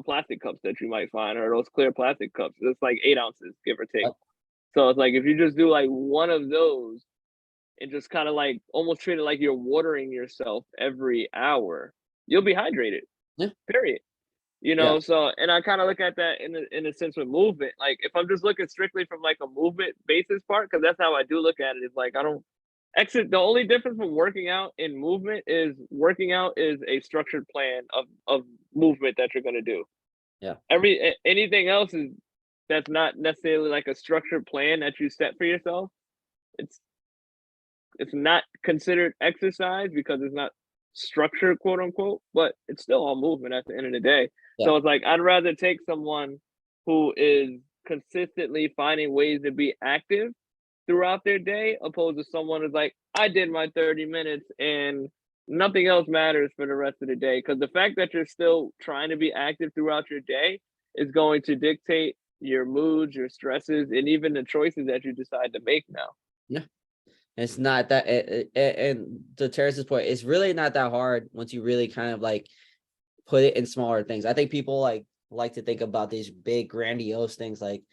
plastic cups that you might find, or those clear plastic cups. It's like 8 ounces, give or take. Yep. So it's like if you just do like one of those and just kind of like almost treat it like you're watering yourself every hour, you'll be hydrated. Yeah. Period. You Yeah. know, so and I kind of look at that in a sense with movement. Like if I'm just looking strictly from like a movement basis part, because that's how I do look at it. It's like I don't exit. The only difference from working out and movement is working out is a structured plan of movement that you're gonna do. Yeah. Anything else is that's not necessarily like a structured plan that you set for yourself. It's it's not considered exercise because it's not structured, quote unquote, but it's still all movement at the end of the day. Yeah. So it's like I'd rather take someone who is consistently finding ways to be active throughout their day, opposed to someone who's like, I did my 30 minutes and nothing else matters for the rest of the day. Because the fact that you're still trying to be active throughout your day is going to dictate your moods, your stresses, and even the choices that you decide to make now. Yeah. It's not that, and to Terrence's point, it's really not that hard once you really kind of like put it in smaller things. I think people like to think about these big grandiose things like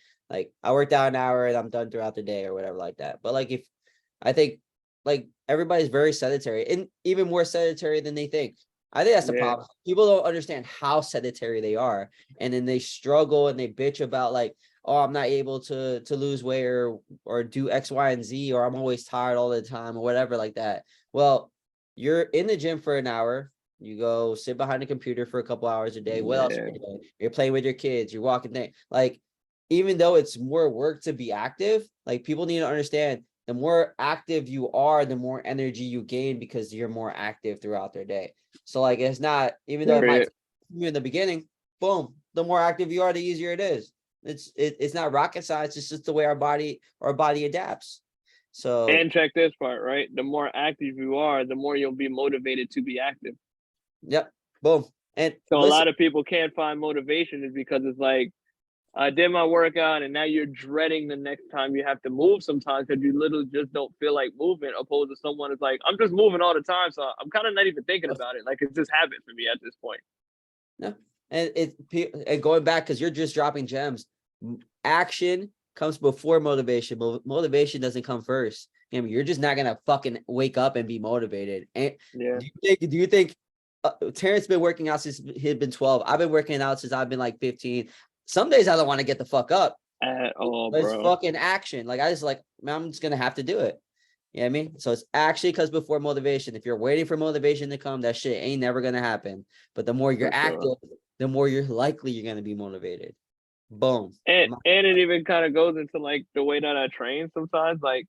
I worked out an hour and I'm done throughout the day or whatever like that. But like if I think like everybody's very sedentary and even more sedentary than they think. I think that's the Yeah. problem. People don't understand how sedentary they are, and then they struggle and they bitch about like, oh, I'm not able to lose weight or do X, Y, and Z, or I'm always tired all the time or whatever like that. Well, you're in the gym for an hour. You go sit behind a computer for a couple hours a day. What else are Yeah. you doing? You're playing with your kids. You're walking there. Like, even though it's more work to be active, like people need to understand the more active you are, the more energy you gain because you're more active throughout their day. So like it's not, even though it might Period. take you in the beginning, boom, the more active you are, the easier it is. It's not rocket science, it's just the way our body adapts. So And check this part, right? The more active you are, the more you'll be motivated to be active. yep, boom. And So a listen, lot of people can't find motivation is because it's like, I did my workout and now you're dreading the next time you have to move sometimes because you literally just don't feel like moving, opposed to someone who's like, I'm just moving all the time. So I'm kind of not even thinking about it. Like it's just habit for me at this point. no, and going back because you're just dropping gems. Action comes before motivation. Motivation doesn't come first. I mean, you're just not gonna fucking wake up and be motivated. And Yeah. do you think Terrence been working out since he'd been 12. I've been working out since I've been like 15. Some days I don't want to get the fuck up. At all, But it's bro. fucking action. Like I just like, man, I'm just gonna have to do it. You know what I mean? So it's actually because before motivation. If you're waiting for motivation to come, that shit ain't never gonna happen. But the more you're For active, sure. the more you're likely you're gonna be motivated. Boom. And it even kind of goes into like the way that I train sometimes. Like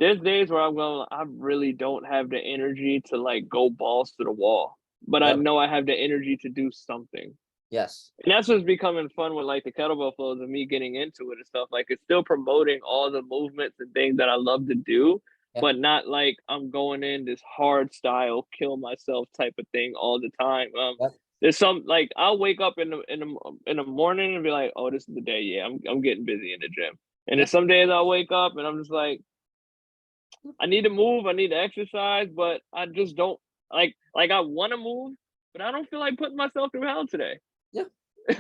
there's days where I'm going, I really don't have the energy to like go balls to the wall, but I Yep. know I have the energy to do something. Yes. And that's what's becoming fun with like the kettlebell flows and me getting into it and stuff. Like it's still promoting all the movements and things that I love to do, Yeah. but not like I'm going in this hard style, kill myself type of thing all the time. Yep. There's some like I'll wake up in the morning and be like, oh, this is the day. Yeah, I'm getting busy in the gym. And then Yep. some days I'll wake up and I'm just like, I need to move, I need to exercise, but I just don't like I want to move, but I don't feel like putting myself through hell today. Yeah.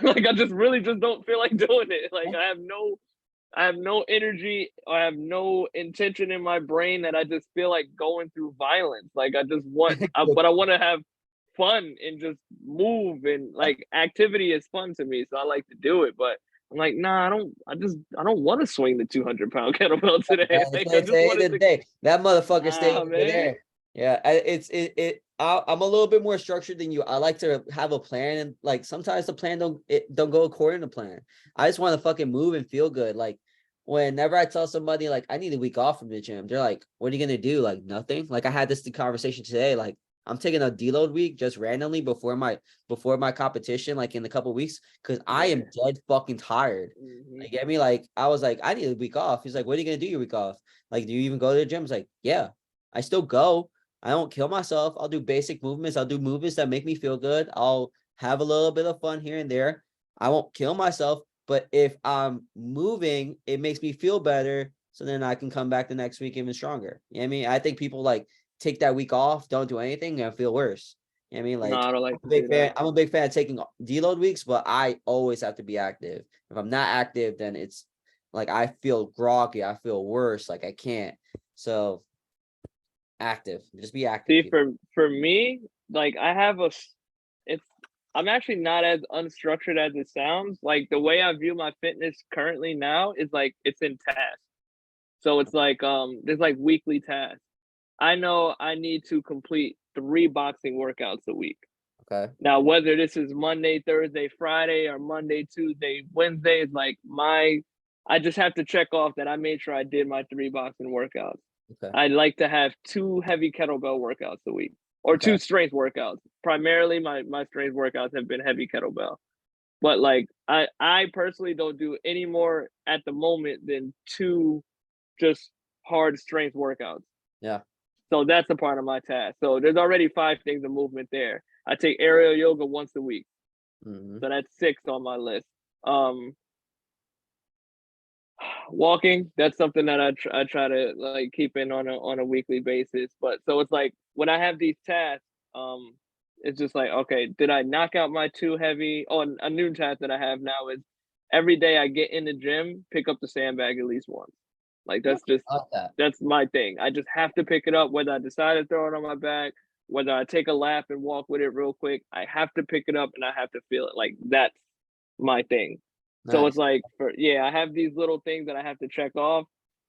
Like I just really just don't feel like doing it. Like Yeah. I have no energy, I have no intention in my brain that I just feel like going through violence. Like I just but I want to have fun and just move and like activity is fun to me, so I like to do it. But I'm like, nah, I don't want to swing the 200-pound kettlebell today. Like I It's just the end wanted of the to, day. That motherfucker stay nah, over man. there. Yeah, I'm a little bit more structured than you. I like to have a plan, and like sometimes the plan don't go according to plan. I just want to fucking move and feel good. Like whenever I tell somebody like I need a week off from the gym, they're like, "What are you gonna do?" Like nothing. Like I had this conversation today. Like I'm taking a deload week just randomly before my competition, like in a couple weeks, because I am dead fucking tired. Mhm. You get me? Like I was like, I need a week off. He's like, what are you gonna do your week off? Like, do you even go to the gym? I was like, yeah, I still go. I don't kill myself. I'll do basic movements. I'll do movements that make me feel good. I'll have a little bit of fun here and there. I won't kill myself. But if I'm moving, it makes me feel better. So then I can come back the next week even stronger. You know what I mean? I think people like take that week off, don't do anything, and feel worse. You know what I mean? No, Like I don't like to do that. I'm a big fan of taking deload weeks, but I always have to be active. If I'm not active, then it's like I feel groggy. I feel worse. Like I can't. So active. Just be active, See, people. for me, like I have it's I'm actually not as unstructured as it sounds. Like the way I view my fitness currently now is like it's in tasks. So it's like there's like weekly tasks. I know I need to complete 3 boxing workouts a week. Okay. Now, whether this is Monday, Thursday, Friday, or Monday, Tuesday, Wednesday, is like I just have to check off that I made sure I did my 3 boxing workouts. Okay. I'd like to have 2 heavy kettlebell workouts a week or Okay. 2 strength workouts. Primarily, my strength workouts have been heavy kettlebell. But like I personally don't do any more at the moment than 2 just hard strength workouts. Yeah. So that's a part of my task. So there's already 5 things of movement there. I take aerial yoga once a week. Mm-hmm. So that's 6 on my list. Walking, that's something that I try to like keep in on a weekly basis. But so it's like when I have these tasks, it's just like, okay, did I knock out my 2 heavy? Oh, a new task that I have now is every day I get in the gym, pick up the sandbag at least once. Like I like that. that's my thing. I just have to pick it up, whether I decide to throw it on my back, whether I take a lap and walk with it real quick. I have to pick it up and I have to feel it. Like that's my thing. So it's Nice. like I have these little things that I have to check off.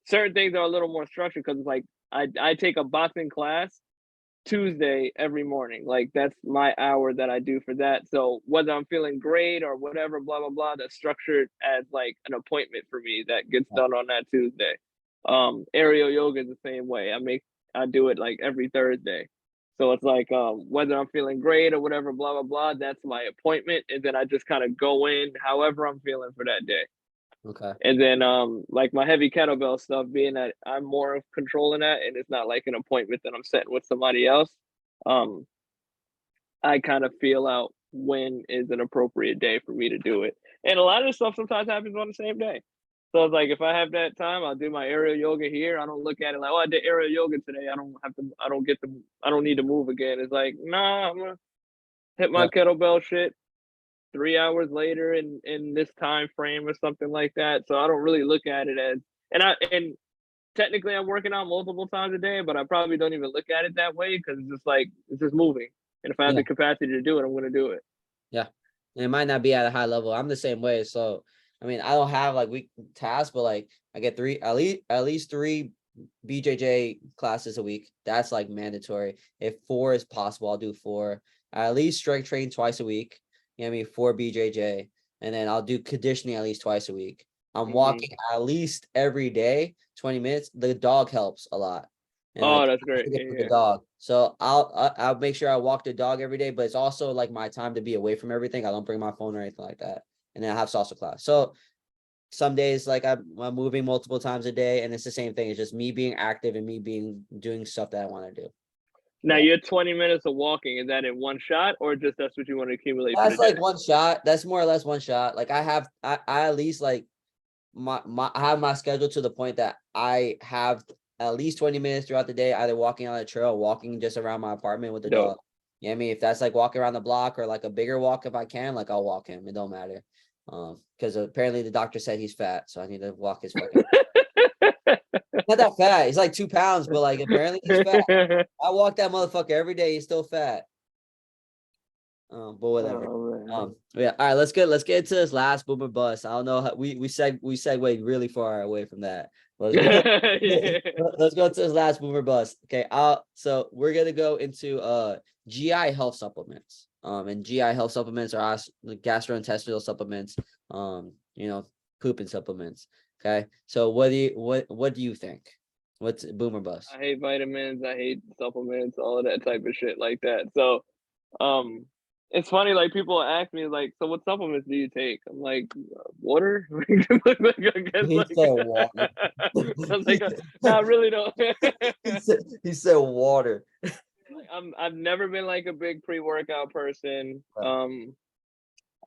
Certain things are a little more structured because it's like I take a boxing class Tuesday every morning. Like that's my hour that I do for that. So whether I'm feeling great or whatever, blah blah blah, that's structured as like an appointment for me that gets Yeah. done on that Tuesday. Aerial yoga is the same way. I do it like every Thursday. So it's like whether I'm feeling great or whatever, blah blah blah, that's my appointment. And then I just kind of go in however I'm feeling for that day. Okay. And then like my heavy kettlebell stuff, being that I'm more of controlling that and it's not like an appointment that I'm setting with somebody else, um, I kind of feel out when is an appropriate day for me to do it. And a lot of this stuff sometimes happens on the same day. So it's like if I have that time, I'll do my aerial yoga here. I don't look at it like, oh, I did aerial yoga today. I don't need to move again. It's like, nah, I'm gonna hit my Yeah. kettlebell shit 3 hours later in this time frame or something like that. So I don't really look at it as and technically I'm working out multiple times a day, but I probably don't even look at it that way because it's just like it's just moving. And if I have Yeah. the capacity to do it, I'm going to do it. Yeah. And it might not be at a high level. I'm the same way. So, I mean, I don't have like week tasks, but like I get at least 3 BJJ classes a week. That's like mandatory. If 4 is possible, I'll do 4. I at least strength train twice a week. You know what I mean? 4 BJJ. And then I'll do conditioning at least twice a week. I'm walking at least every day, 20 minutes. The dog helps a lot. And Oh, like that's I great. think it's with the Yeah. dog. So I'll make sure I walk the dog every day, but it's also like my time to be away from everything. I don't bring my phone or anything like that. And then I have salsa class. So some days like I'm moving multiple times a day, and it's the same thing. It's just me being active and me doing stuff that I want to do. Now, Yeah. your 20 minutes of walking, is that in one shot or just that's what you want to accumulate for the That's day? like one shot. That's more or less one shot. Like I at least like I have my schedule to the point that I have at least 20 minutes throughout the day, either walking on a trail, or walking just around my apartment with the Dope. dog. You know what I mean? If that's like walking around the block or like a bigger walk, if I can, like I'll walk him. It don't matter. Because apparently the doctor said he's fat, so I need to walk his fucking. Not that fat. He's like 2 pounds, but like apparently he's fat. I walk that motherfucker every day. He's still fat. But whatever. Oh, man. Yeah. All right. Let's get into this last boomer bust. I don't know how we segued really far away from that. Let's go. Yeah. Let's go to this last boomer bust. Okay. So we're gonna go into GI health supplements. And GI health supplements are gastrointestinal supplements. Pooping supplements. Okay. So what do you think? What's boomer bust? I hate vitamins. I hate supplements, all of that type of shit like that. So, it's funny, like people ask me, like, so what supplements do you take? I'm like, water. I guess, He like, said water. I was like, no, I really don't. He said water. I've never been like a big pre-workout person. Right.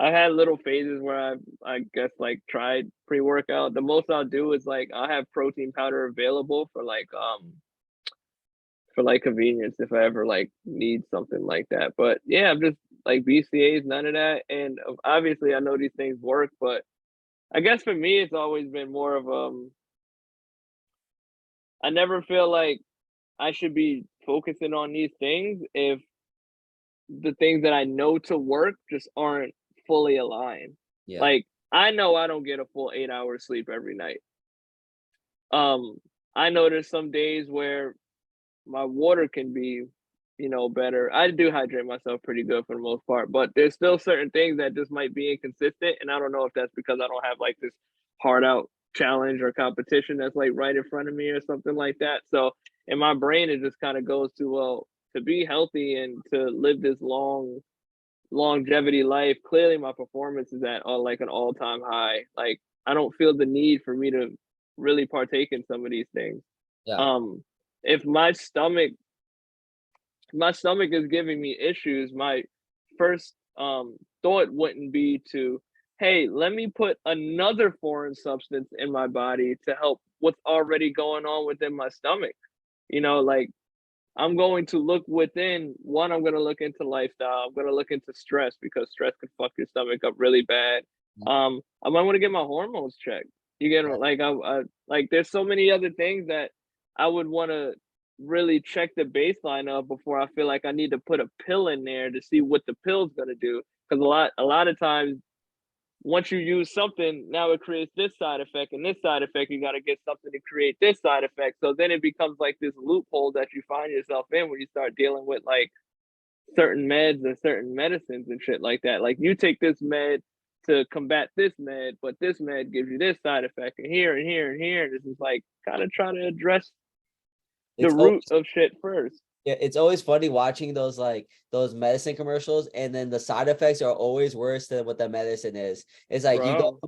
I had little phases where I guess like tried pre-workout. The most I'll do is like I'll have protein powder available for like convenience if I ever like need something like that. But yeah, I'm just like BCAs, none of that. And obviously I know these things work, but I guess for me it's always been more of I never feel like I should be focusing on these things if the things that I know to work just aren't fully aligned. Yeah. Like I know I don't get a full 8 hours sleep every night. I know there's some days where my water can be, better. I do hydrate myself pretty good for the most part, but there's still certain things that just might be inconsistent. And I don't know if that's because I don't have like this hard out challenge or competition that's like right in front of me or something like that. So in my brain, it just kind of goes to, well, to be healthy and to live this longevity life, clearly my performance is at like an all-time high. Like I don't feel the need for me to really partake in some of these things. Yeah. If my stomach is giving me issues, my first thought wouldn't be to, hey, let me put another foreign substance in my body to help what's already going on within my stomach. Like I'm going to look within. One, I'm going to look into lifestyle. I'm going to look into stress because stress can fuck your stomach up really bad. I might want to get my hormones checked. You get like like there's so many other things that I would want to really check the baseline of before I feel like I need to put a pill in there to see what the pill's going to do. Because a lot of times once you use something, now it creates this side effect and this side effect. You got to get something to create this side effect. So then it becomes like this loophole that you find yourself in when you start dealing with like certain meds and certain medicines and shit like that. Like you take this med to combat this med, but this med gives you this side effect and here and here and here. And this is like kind of trying to address the It's root always of shit first. Yeah, it's always funny watching those medicine commercials, and then the side effects are always worse than what the medicine is. It's like Bro.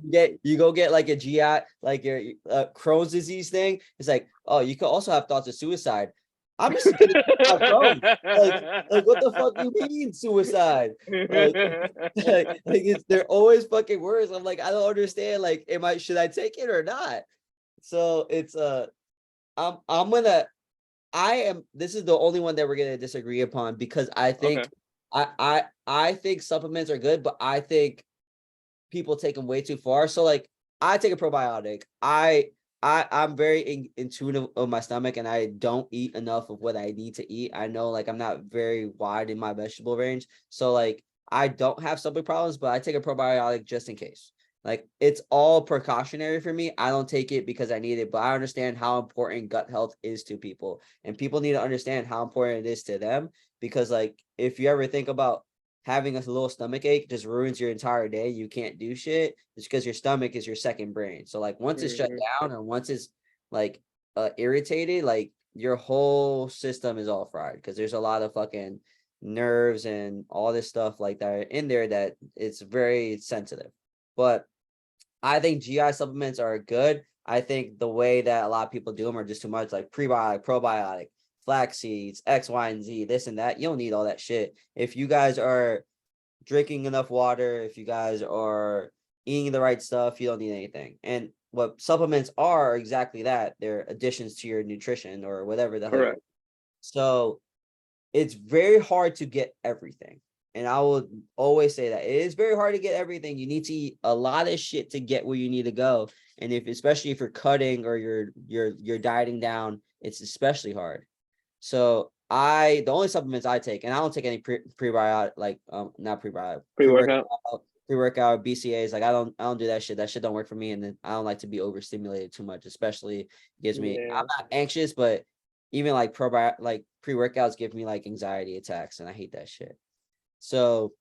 you go get like a GI, like your Crohn's disease thing. It's like, oh, you could also have thoughts of suicide. I'm just kidding about Crohn's. Like what the fuck you mean suicide? They're always fucking worse. I'm like, I don't understand. Like, should I take it or not? So it's I'm gonna this is the only one that we're gonna disagree upon because I think Okay. I think supplements are good, but I think people take them way too far. So like I take a probiotic. I I'm very in tune of my stomach, and I don't eat enough of what I need to eat. I know like I'm not very wide in my vegetable range. So like I don't have stomach problems, but I take a probiotic just in case. Like it's all precautionary for me. I don't take it because I need it, but I understand how important gut health is to people. And people need to understand how important it is to them, because like if you ever think about having a little stomach ache just ruins your entire day. You can't do shit. It's because your stomach is your second brain. So like once it's shut Mhm. down or once it's like irritated, like your whole system is all fried, because there's a lot of fucking nerves and all this stuff like that in there that it's very sensitive. But I think GI supplements are good. I think the way that a lot of people do them are just too much, like prebiotic, probiotic, flax seeds, X, Y, and Z, this and that. You don't need all that shit. If you guys are drinking enough water, if you guys are eating the right stuff, you don't need anything. And what supplements are exactly that. They're additions to your nutrition or whatever the hell you're. Correct. So it's very hard to get everything. And I will always say that it is very hard to get everything. You need to eat a lot of shit to get where you need to go. And if especially if you're cutting or you're dieting down, it's especially hard. So the only supplements I take, and I don't take any prebiotic, like not prebiotic, Pre-workout. pre-workout BCAs. Like I don't do that shit. That shit don't work for me. And then I don't like to be overstimulated too much, especially gives me, Yeah. I'm not anxious, but even like probiotic, like pre-workouts give me like anxiety attacks, and I hate that shit. So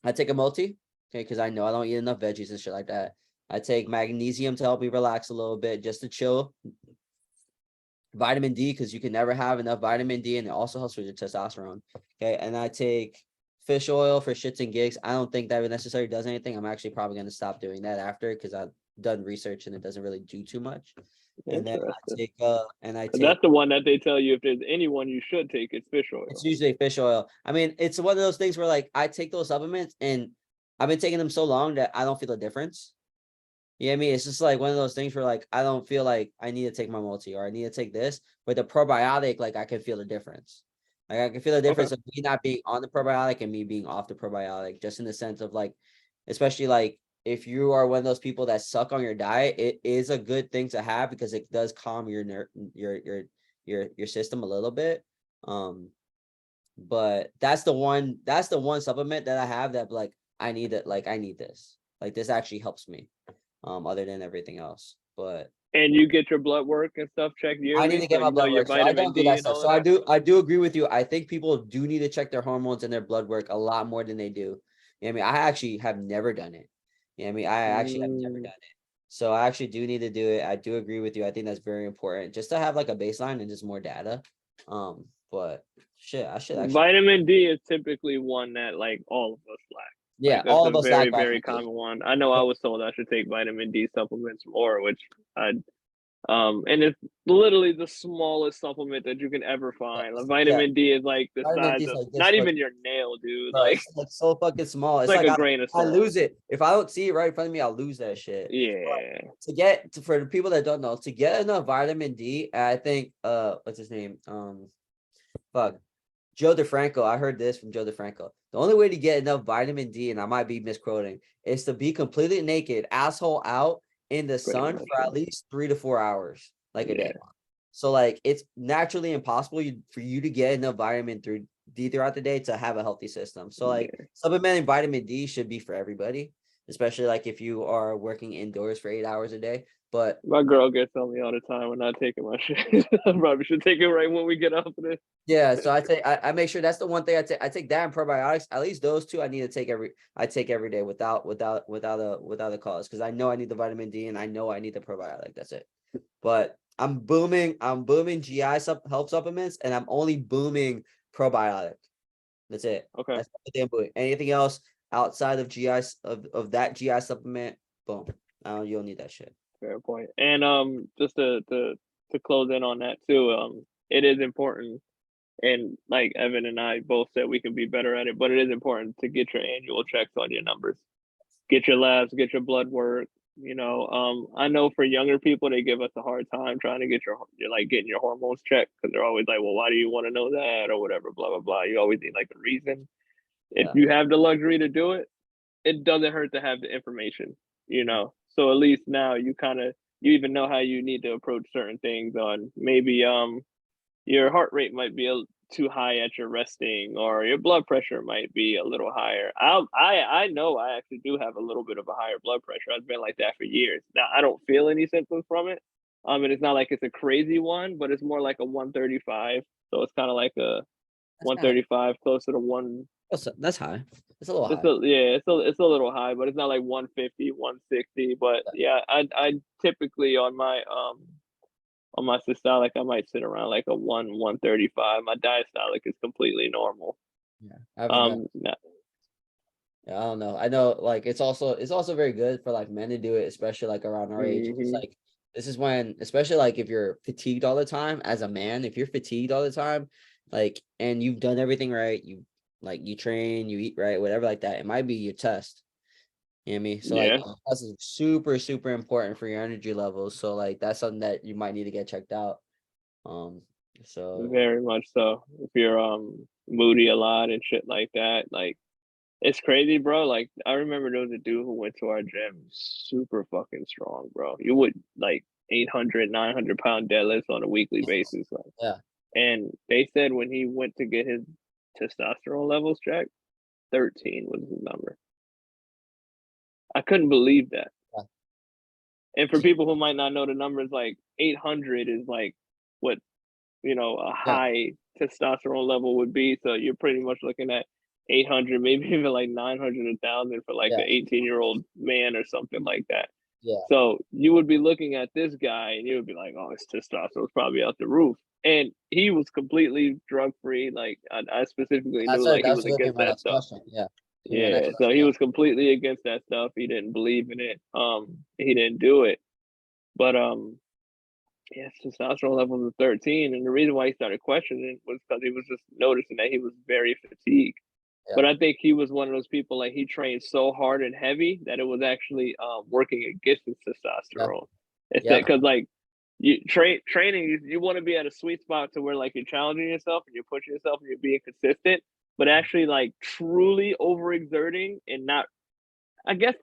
I take a multi, okay, because I know I don't eat enough veggies and shit like that. I take magnesium to help me relax a little bit, just to chill. Vitamin D, because you can never have enough vitamin D, and it also helps with your testosterone. Okay, and I take fish oil for shits and gigs. I don't think that necessarily does anything. I'm actually probably going to stop doing that after, because I've done research and it doesn't really do too much. And then Interesting. I That's take the one that they tell you if there's anyone you should take, it's fish it's oil. usually fish oil. I mean, it's one of those things where like I take those supplements and I've been taking them so long that I don't feel the difference. You know what I mean? It's just like one of those things where like I don't feel like I need to take my multi or I need to take this. But the probiotic, like I can feel the difference. Like I can feel the Okay. difference of me not being on the probiotic and me being off the probiotic, just in the sense of like, especially like if you are one of those people that suck on your diet, it is a good thing to have because it does calm your system a little bit. But that's the one supplement that I have that like I need it, like I need this. Like this actually helps me other than everything else. But And you get your blood work and stuff checked I need yearly, to so get my you know blood your work. So I vitamin don't do D that and stuff. all So of that. I do agree with you. I think people do need to check their hormones and their blood work a lot more than they do. You know what I mean? I actually have never done it. You know what I mean? I actually have never Mm, done it. So I actually do need to do it. I do agree with you. I think that's very important just to have like a baseline and just more data. But shit, I should actually, vitamin D is typically one that like all of us lack. yeah, Like that's all a of us lack very, very vitamin common D. one. I know I was told I should take vitamin D supplements more, which I and it's literally the smallest supplement that you can ever Yeah, find. Like yeah, vitamin D is like the vitamin size D is of like this, not but even your nail, dude. bro, Like it's like so fucking small. it's It's like like a grain of I salt. lose it if I don't see it right in front of me. I'll lose that shit. Yeah. For the people that don't know, to get enough vitamin D, I think what's his name? Fuck. Joe DeFranco. I heard this from Joe DeFranco. The only way to get enough vitamin D, and I might be misquoting, is to be completely naked, asshole out in the Pretty sun much. for at least 3 to 4 hours, like a day. Yeah. So like it's naturally impossible for you to get enough D throughout the day to have a healthy system. So like Yeah. supplementing vitamin D should be for everybody, especially like if you are working indoors for 8 hours a day. But My girl gets on me all the time when not taking my shit. I probably should take it right when we get off of this. yeah, so I make sure that's the one thing I take. I take that and probiotics. At least those two I need to take every day without a cause, because I know I need the vitamin D and I know I need the probiotic. That's it. But I'm booming GI health supplements, and I'm only booming probiotic. That's it. Okay. That's the thing I'm booming. Anything else outside of GI of that GI supplement, boom. You don't need that shit. Fair point. And just to close in on that too, it is important and like Evan and I both said we can be better at it, but it is important to get your annual checks on your numbers. Get your labs, get your blood work. I know for younger people they give us a hard time trying to get your like getting your hormones checked because they're always like, well, why do you want to know that or whatever, blah blah blah. You always need like a reason. If Yeah. you have the luxury to do it, it doesn't hurt to have the information. So at least now you even know how you need to approach certain things on maybe your heart rate might be too high at your resting, or your blood pressure might be a little higher. I know I actually do have a little bit of a higher blood pressure. I've been like that for years. Now I don't feel any symptoms from it. And it's not like it's a crazy one, but it's more like a 135. So it's kind of like a That's kind of 135, closer to one. that's high. It's a little It's high. a yeah, it's a little high, but it's not like 150, 160. But yeah, I typically on my systolic, I might sit around like a 135. My diastolic is completely normal. Yeah, I haven't done. Nah, Yeah, I don't know. I know like it's also very good for like men to do it, especially like around our age. It's mhm. like this is when, especially like if you're fatigued all the time as a man, if you're fatigued all the time, like and you've done everything right, you like you train, you eat right, whatever like that, it might be your test. You know what I mean? So like Yeah, this is super, super important for your energy levels. So like that's something that you might need to get checked out. Um so very much so. If you're moody a lot and shit like that, like it's crazy, bro. Like I remember there was a dude who went to our gym, super fucking strong, bro. You would like 800, 900 pound deadlifts on a weekly basis. Like, yeah. and they said when he went to get his testosterone levels checked, 13 was his number. I couldn't believe that. Yeah. And for people who might not know the numbers, like 800 is like what, a Yeah. high testosterone level would be. So you're pretty much looking at 800, maybe even like 900, 1,000 for like Yeah. an 18-year-old man or something like that. Yeah. So you would be looking at this guy and you would be like, oh, his testosterone's probably out the roof. And he was completely drug free. Like I specifically knew like he That's was gonna be against my that next stuff. question. Yeah. It's gonna be my Yeah, next so question. he Yeah. was completely against that stuff. He didn't believe in it. He didn't do it. But yeah, his testosterone levels was 13, and the reason why he started questioning was because he was just noticing that he was very fatigued. Yeah. But I think he was one of those people like he trained so hard and heavy that it was actually working against his Yeah. testosterone. It's that Yep. because like training, you want to be at a sweet spot to where like you're challenging yourself and you're pushing yourself and you're being consistent, but actually like truly overexerting and not, I guess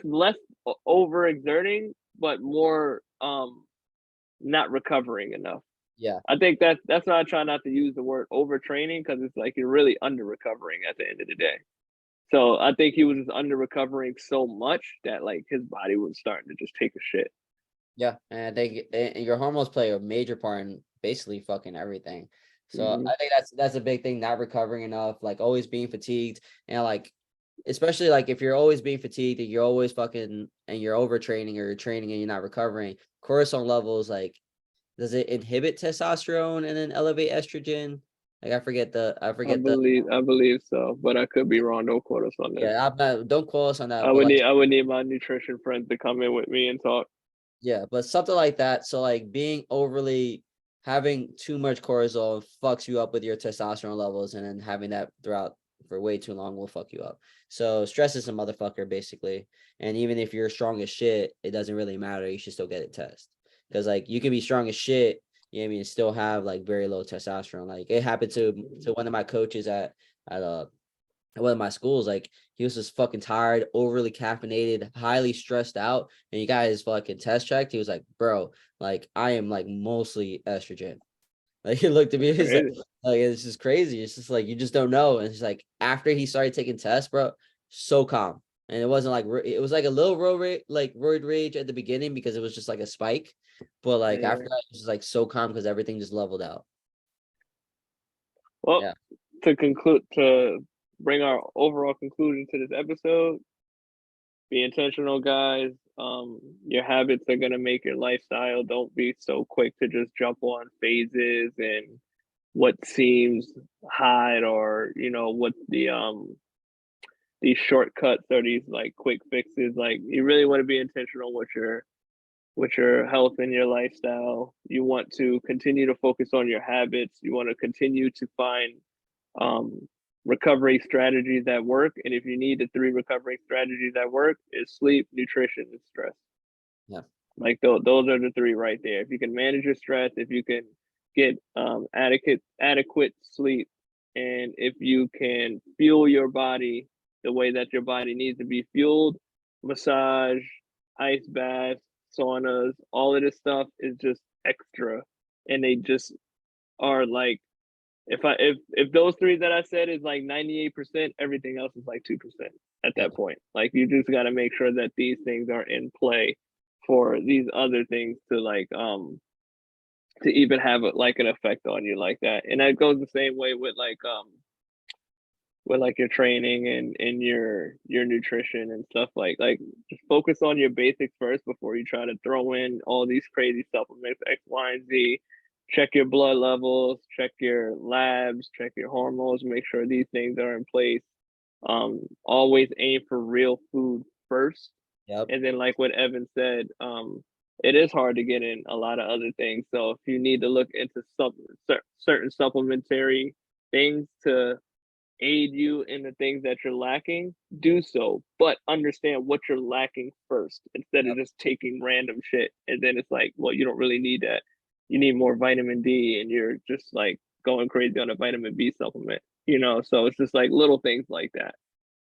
less overexerting, but more not recovering enough. Yeah. I think that's why I try not to use the word overtraining, because it's like you're really under recovering at the end of the day. So I think he was just under recovering so much that like his body was starting to just take a shit. Yeah. And I think your hormones play a major part in basically fucking everything. So Hmm. I think that's a big thing, not recovering enough, like always being fatigued, and like especially like if you're always being fatigued and you're always fucking and you're overtraining or you're training and you're not recovering, cortisol levels, like does it inhibit testosterone and then elevate estrogen? Like I believe so, but I could be wrong. Don't quote us on this. yeah, I'm not, don't quote us on I that, but would like need I would need my nutrition friends to come in with me and talk. yeah, but something like that. So like being overly having too much cortisol fucks you up with your testosterone levels, and then having that throughout for way too long will fuck you up. So stress is a motherfucker basically. And even if you're strong as shit, it doesn't really matter. You should still get it tested. Because like you can be strong as shit, you know what I mean, and still have like very low testosterone. Like it happened to one of my coaches at one of my schools. Like he was just fucking tired, overly caffeinated, highly stressed out. And you got his fucking test checked. He was like, bro, like I am like mostly estrogen. Like he looked at me, That's he's like, crazy. it's just crazy. It's just like you just don't know. And it's like after he started taking tests, bro, so calm. And it wasn't like it was like a little roid rage at the beginning because it was just like a spike. But like after Yeah. that, it was just like so calm because everything just leveled out. Well, Yeah. to bring our overall conclusion to this episode, be intentional, guys. Your habits are gonna make your lifestyle. Don't be so quick to just jump on phases and what seems hot, or what these shortcuts or these like quick fixes. Like you really want to be intentional with your health and your lifestyle. You want to continue to focus on your habits. You want to continue to find um, recovery strategies that work. And if you need the three recovery strategies that work, is sleep, nutrition, and stress. Yeah. Like those are the three right there. If you can manage your stress, if you can get adequate sleep, and if you can fuel your body the way that your body needs to be fueled, massage, ice baths, saunas, all of this stuff is just extra, and they just are like, if those three that I said is like 98%, everything else is like 2% at Yeah. that point. Like you just got to make sure that these things are in play for these other things to like to even have like an effect on you like that. And that goes the same way with like your training and your nutrition and stuff like just focus on your basics first before you try to throw in all these crazy supplements X, Y, and Z. Check your blood levels, check your labs, check your hormones, make sure these things are in place. Always aim for real food first. Yep. And then like what Evan said, it is hard to get in a lot of other things. So if you need to look into certain supplementary things to aid you in the things that you're lacking, do so, but understand what you're lacking first instead of Yep. just taking random shit. And then it's like, well, you don't really need that. You need more vitamin D, and you're just like going crazy on a vitamin B supplement, you know? So it's just like little things like that.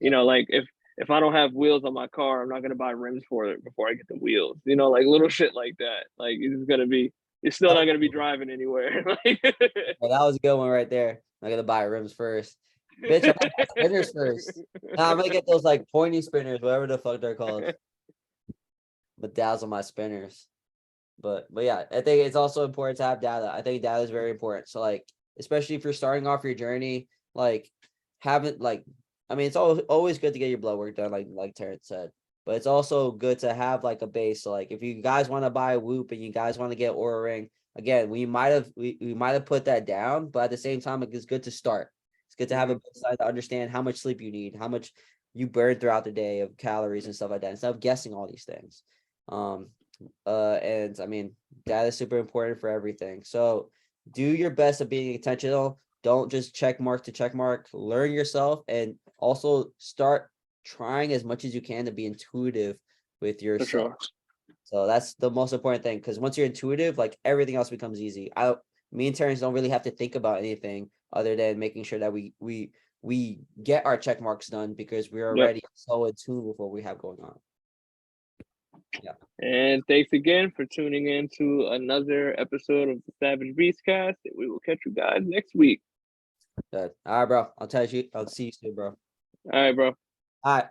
You Yep. know, like if I don't have wheels on my car, I'm not gonna buy rims for it before I get the wheels. You know, like little shit like that. Like you're still not gonna be driving anywhere. Well, that was a good one right there. I'm gonna buy rims first. Bitch, I'm gonna buy spinners first. Nah, I'm gonna get those like pointy spinners, whatever the fuck they're called. Bedazzle my spinners. But yeah, I think it's also important to have data. I think data is very important. So like, especially if you're starting off your journey, like having like, I mean, it's always good to get your blood work done, like Terrence said. But it's also good to have like a base. So like, if you guys want to buy a Whoop and you guys want to get Aura Ring, again, we might have put that down, but at the same time, it's good to start. It's good to have a baseline to understand how much sleep you need, how much you burn throughout the day of calories and stuff like that, instead of guessing all these things. And I mean, that is super important for everything. So do your best at being intentional. Don't just check mark to check mark. Learn yourself, and also start trying as much as you can to be intuitive with For yourself. sure. So that's the most important thing, because once you're intuitive, like everything else becomes easy. Me and Terrence don't really have to think about anything other than making sure that we get our check marks done, because we're Yep. already so in tune with what we have going on. Yeah. And thanks again for tuning in to another episode of the Savage Beastcast. We will catch you guys next week. Good. All right, bro. I'll see you soon, bro. All right, bro. All right.